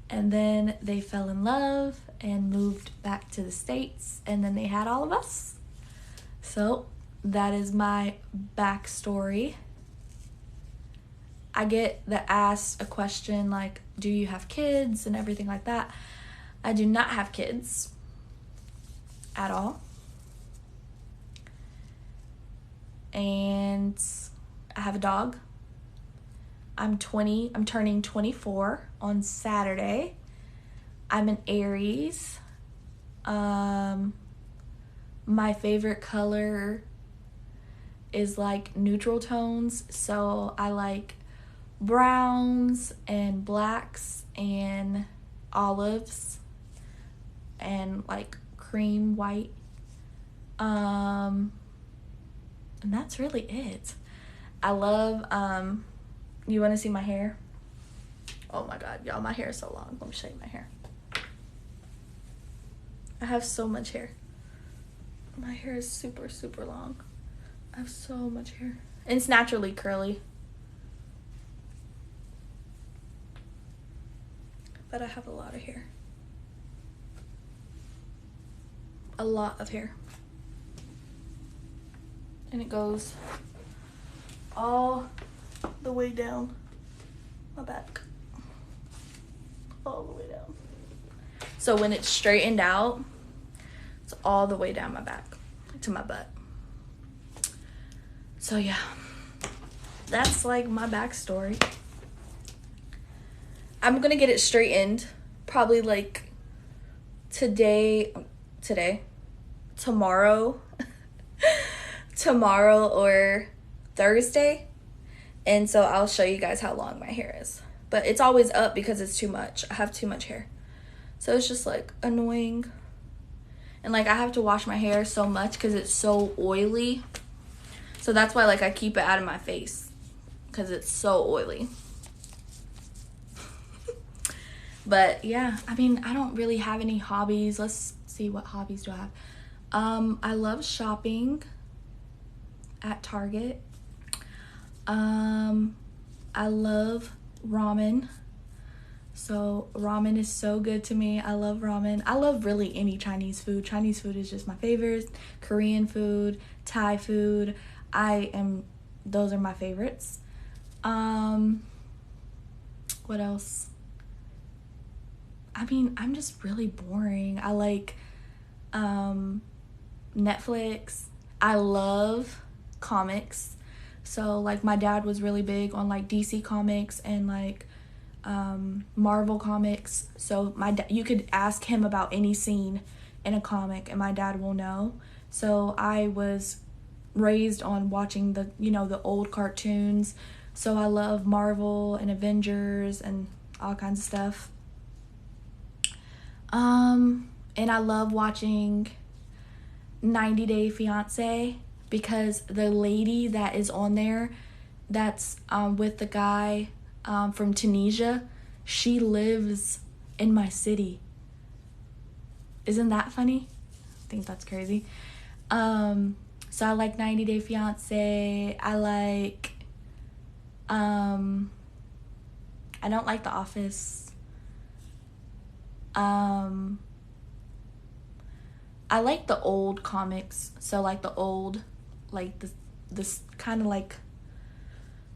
and then they fell in love and moved back to the States, and then they had all of us. So that is my backstory. I get asked a question like, do you have kids and everything like that. I do not have kids at all. And I have a dog. I'm turning 24 on Saturday. I'm an Aries. My favorite color is like neutral tones. So I like browns and blacks and olives and like cream white. And that's really it. I love, you want to see my hair? Oh my god, y'all, my hair is so long. Let me show you my hair. I have so much hair. My hair is super, super long. I have so much hair. And it's naturally curly. But I have a lot of hair. A lot of hair. And it goes all the way down my back. All the way down. So when it's straightened out, it's all the way down my back to my butt. So yeah, that's like my backstory. I'm gonna get it straightened probably like tomorrow or Thursday. And so I'll show you guys how long my hair is. But it's always up because it's too much. I have too much hair. So it's just like annoying. And like I have to wash my hair so much because it's so oily. So that's why like I keep it out of my face because it's so oily. But yeah, I mean, I don't really have any hobbies. Let's see, what hobbies do I have? I love shopping at Target. I love ramen. So ramen is so good to me. I love ramen. I love really any Chinese food. Chinese food is just my favorite. Korean food, Thai food. Those are my favorites. What else? I mean, I'm just really boring. I like Netflix. I love comics. So like my dad was really big on like DC comics and like Marvel comics. So you could ask him about any scene in a comic and my dad will know. So I was raised on watching the old cartoons. So I love Marvel and Avengers and all kinds of stuff. And I love watching 90 Day Fiancé because the lady that is on there that's with the guy from Tunisia, she lives in my city. Isn't that funny? I think that's crazy. So I like 90 Day Fiancé. I like I don't like The Office. I like the old comics. So like the old, like this kind of like,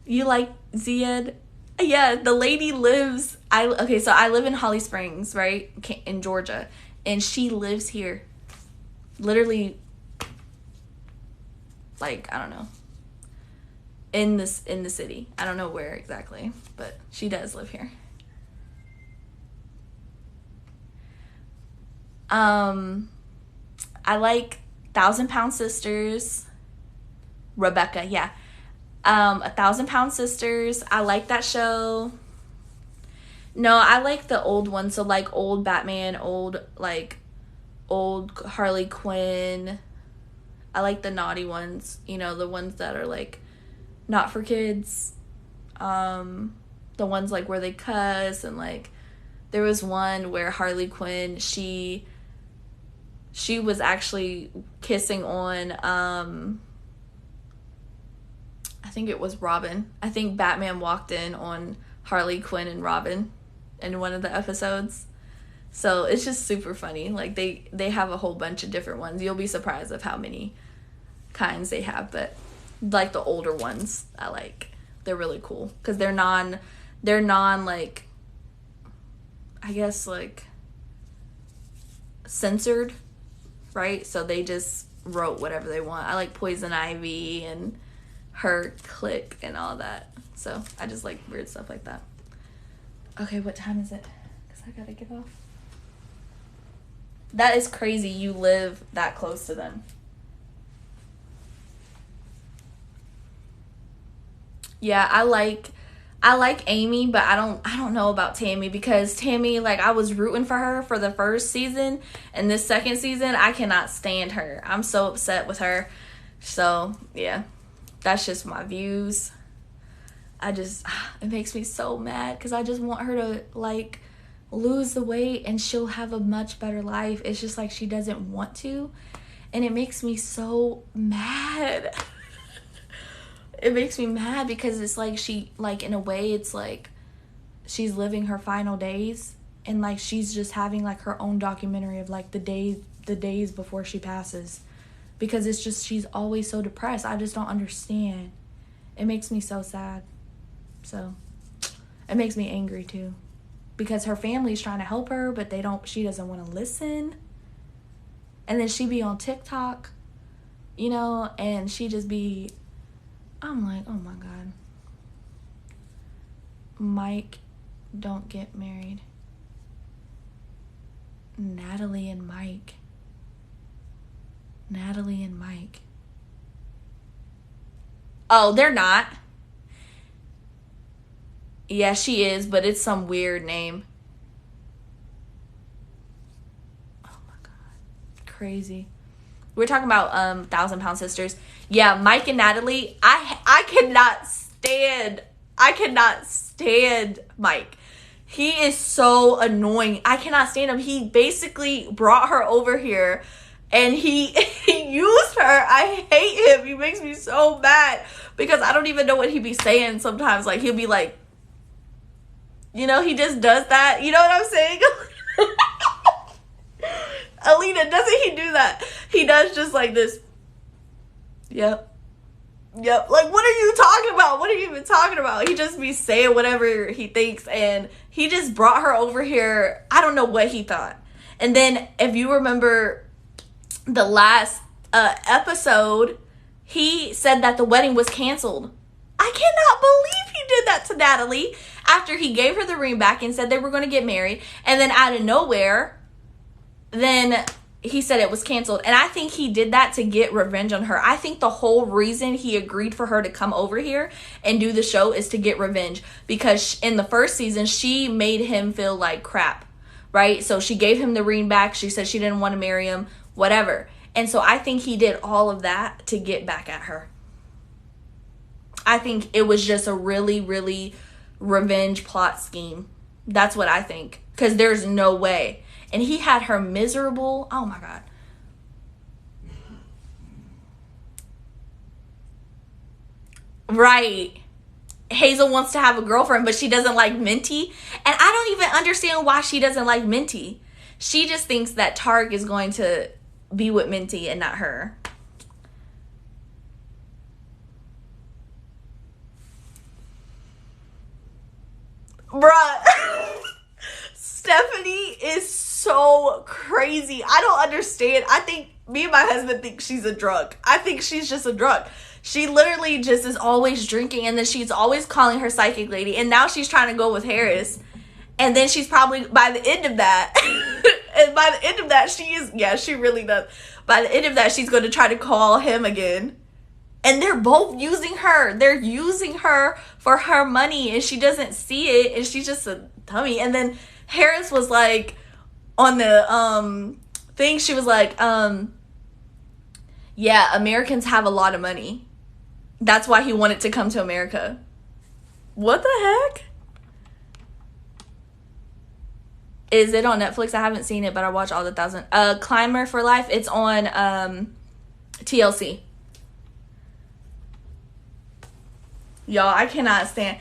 you like Ziad? Yeah, the lady lives, so I live in Holly Springs, right? In Georgia. And she lives here. Literally, like, I don't know. In the city. I don't know where exactly, but she does live here. I like 1,000 Pound Sisters. Rebecca, yeah. 1,000 Pound Sisters. I like that show. No, I like the old ones. So like old Batman, old Harley Quinn. I like the naughty ones. The ones that are like not for kids. The ones like where they cuss and like there was one where Harley Quinn, she was actually kissing on, I think it was Robin. I think Batman walked in on Harley Quinn and Robin in one of the episodes. So it's just super funny. Like they have a whole bunch of different ones. You'll be surprised of how many kinds they have, but like the older ones I like. They're really cool because they're non like, I guess like censored. Right? So they just wrote whatever they want. I like Poison Ivy and Her Click and all that. So I just like weird stuff like that. Okay, what time is it? Because I gotta get off. That is crazy. You live that close to them. Yeah, I like Amy, but I don't know about Tammy, because Tammy, like, I was rooting for her for the first season, and this second season I cannot stand her. I'm so upset with her. So, yeah. That's just my views. It makes me so mad because I just want her to, like, lose the weight and she'll have a much better life. It's just like she doesn't want to, and it makes me so mad. It makes me mad because it's like she, like, in a way, it's like she's living her final days, and, like, she's just having, like, her own documentary of, like, the days before she passes, because it's just, she's always so depressed. I just don't understand. It makes me so sad. So it makes me angry too, because her family's trying to help her, but she doesn't want to listen. And then she be on TikTok, you know, and she just be, I'm like, oh my God. Mike, don't get married. Natalie and Mike. Oh, they're not. Yeah, she is, but it's some weird name. Oh my God. Crazy. We're talking about 1,000-Pound Sisters. Yeah, Mike and Natalie, I cannot stand Mike. He is so annoying. I cannot stand him. He basically brought her over here and he used her. I hate him. He makes me so mad because I don't even know what he be saying sometimes. Like, he'll be like, you know, he just does that. You know what I'm saying? Alina, doesn't he do that? He does just like this. Yep. Like, what are you talking about? What are you even talking about? He just be saying whatever he thinks, and he just brought her over here. I don't know what he thought. And then, if you remember the last episode, he said that the wedding was canceled. I cannot believe he did that to Natalie after he gave her the ring back and said they were going to get married. And then out of nowhere, then he said it was canceled. And I think he did that to get revenge on her. I think the whole reason he agreed for her to come over here and do the show is to get revenge. Because in the first season, she made him feel like crap, right? So she gave him the ring back. She said she didn't want to marry him, whatever. And so I think he did all of that to get back at her. I think it was just a really, really revenge plot scheme. That's what I think. Because there's no way. And he had her miserable. Oh my God. Right. Hazel wants to have a girlfriend, but she doesn't like Minty. And I don't even understand why she doesn't like Minty. She just thinks that Tarek is going to be with Minty and not her. Bruh. Stephanie is so crazy. I don't understand. I think me and my husband think she's a drunk. I think she's just a drunk. She literally just is always drinking, and then she's always calling her psychic lady, and now she's trying to go with Harris. And then she's probably, by the end of that, and by the end of that, she really does. By the end of that, she's going to try to call him again. And they're both using her. They're using her for her money, and she doesn't see it, and she's just a dummy. And then Harris was like, on the thing, she was like, yeah, Americans have a lot of money. That's why he wanted to come to America. What the heck? Is it on Netflix? I haven't seen it, but I watch all the 1,000. Climber for Life. It's on TLC. Y'all, I cannot stand.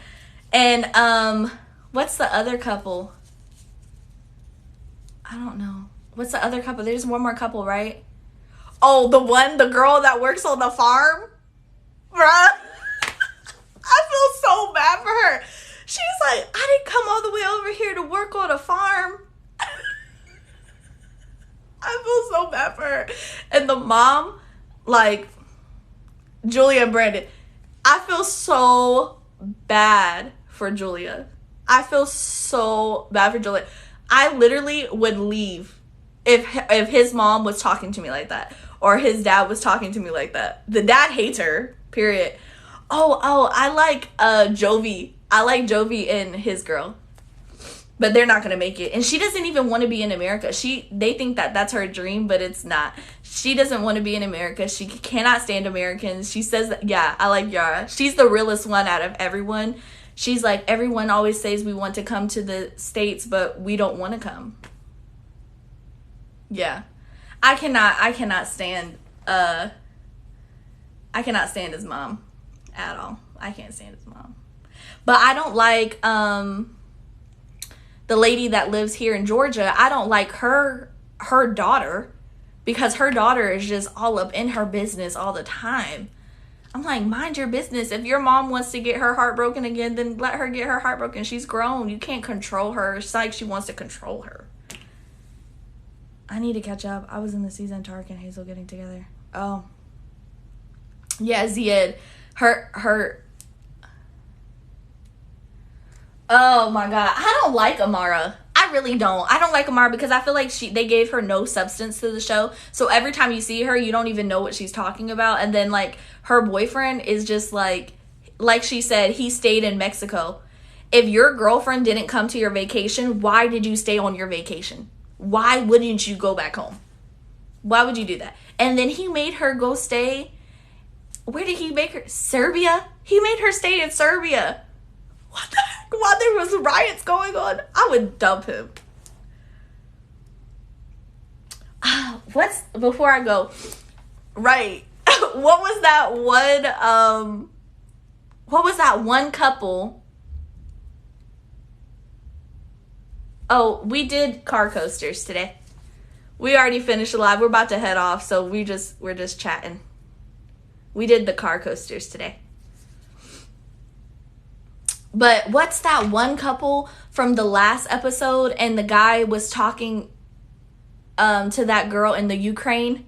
And what's the other couple? I don't know. What's the other couple? There's one more couple, right? Oh, the girl that works on the farm? Bruh. I feel so bad for her. She's like, I didn't come all the way over here to work on a farm. I feel so bad for her. And the mom, like, Julia and Brandon. I feel so bad for Julia. I feel so bad for Julia. I literally would leave if his mom was talking to me like that, or his dad was talking to me like that. The dad hates her, period. I like Jovi. I like Jovi and his girl. But they're not going to make it. And she doesn't even want to be in America. They think that that's her dream, but it's not. She doesn't want to be in America. She cannot stand Americans. She says that, yeah, I like Yara. She's the realest one out of everyone. She's like, everyone always says we want to come to the States, but we don't want to come. Yeah. I cannot stand his mom at all. I can't stand his mom. But I don't like the lady that lives here in Georgia. I don't like her daughter, because her daughter is just all up in her business all the time. I'm like, mind your business. If your mom wants to get her heart broken again, then let her get her heart broken. She's grown. You can't control her. It's like she wants to control her. I need to catch up. I was in the season Tarek and Hazel getting together. Oh. Yeah, Ziad. Her. Oh my God. I don't like Amara. I really don't. I don't like Amara because I feel like they gave her no substance to the show. So every time you see her, you don't even know what she's talking about. And then like her boyfriend is just like she said, he stayed in Mexico. If your girlfriend didn't come to your vacation, why did you stay on your vacation? Why wouldn't you go back home? Why would you do that? And then he made her go stay. Where did he make her? Serbia? He made her stay in Serbia. What the heck? While there was riots going on, I would dump him. Before I go, right. What was that one couple? Oh, we did car coasters today. We already finished the live. We're about to head off, so we're just chatting. We did the car coasters today. But what's that one couple from the last episode, and the guy was talking to that girl in the Ukraine,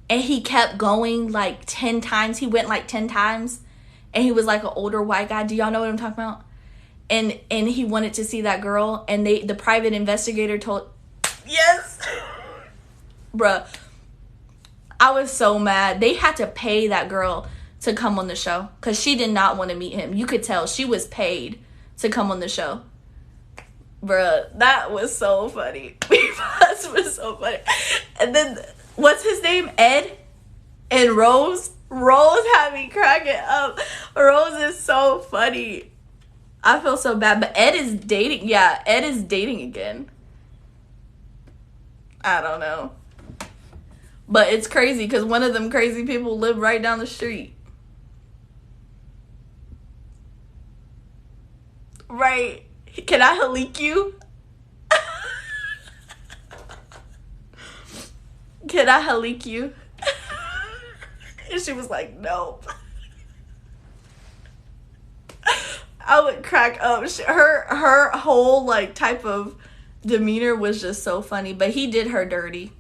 and he kept going like 10 times. He went like 10 times, and he was like an older white guy. Do y'all know what I'm talking about? And he wanted to see that girl, and the private investigator told, yes, bruh. I was so mad. They had to pay that girl to come on the show because she did not want to meet him. You could tell she was paid to come on the show. Bruh, that was so funny. That was so funny. And then, what's his name? Ed? And Rose? Rose had me cracking up. Rose is so funny. I feel so bad. But Ed is dating. Yeah, Ed is dating again. I don't know. But it's crazy because one of them crazy people live right down the street. Right. Can I halik you? Can I halik you? And she was like, nope. I would crack up. Her whole like type of demeanor was just so funny. But he did her dirty.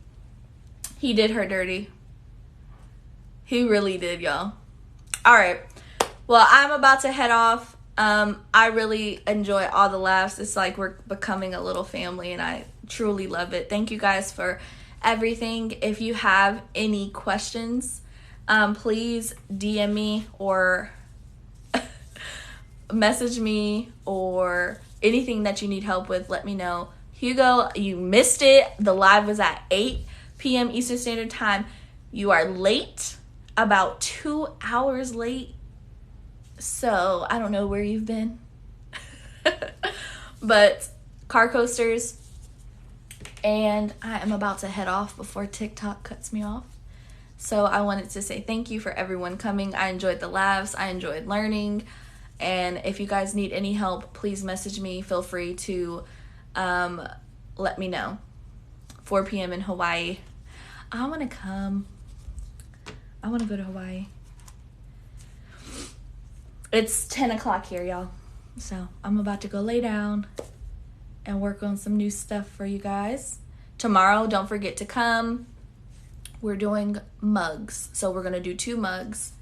He did her dirty. He really did, y'all. All right. Well, I'm about to head off. I really enjoy all the laughs. It's like we're becoming a little family, and I truly love it. Thank you guys for everything. If you have any questions, please DM me or message me, or anything that you need help with, let me know. Hugo, you missed it. The live was at 8 p.m. Eastern Standard Time. You are late, about 2 hours late. So, I don't know where you've been. But, car coasters. And I am about to head off before TikTok cuts me off. So, I wanted to say thank you for everyone coming. I enjoyed the laughs. I enjoyed learning. And if you guys need any help, please message me. Feel free to let me know. 4 p.m. in Hawaii. I want to come. I want to go to Hawaii. It's 10 o'clock here, y'all. So I'm about to go lay down and work on some new stuff for you guys. Tomorrow, don't forget to come. We're doing mugs. So we're going to do 2 mugs.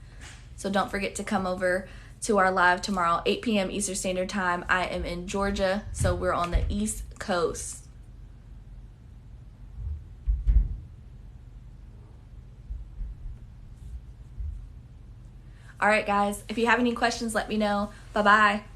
So don't forget to come over to our live tomorrow, 8 p.m. Eastern Standard Time. I am in Georgia, so we're on the East Coast. All right, guys. If you have any questions, let me know. Bye-bye.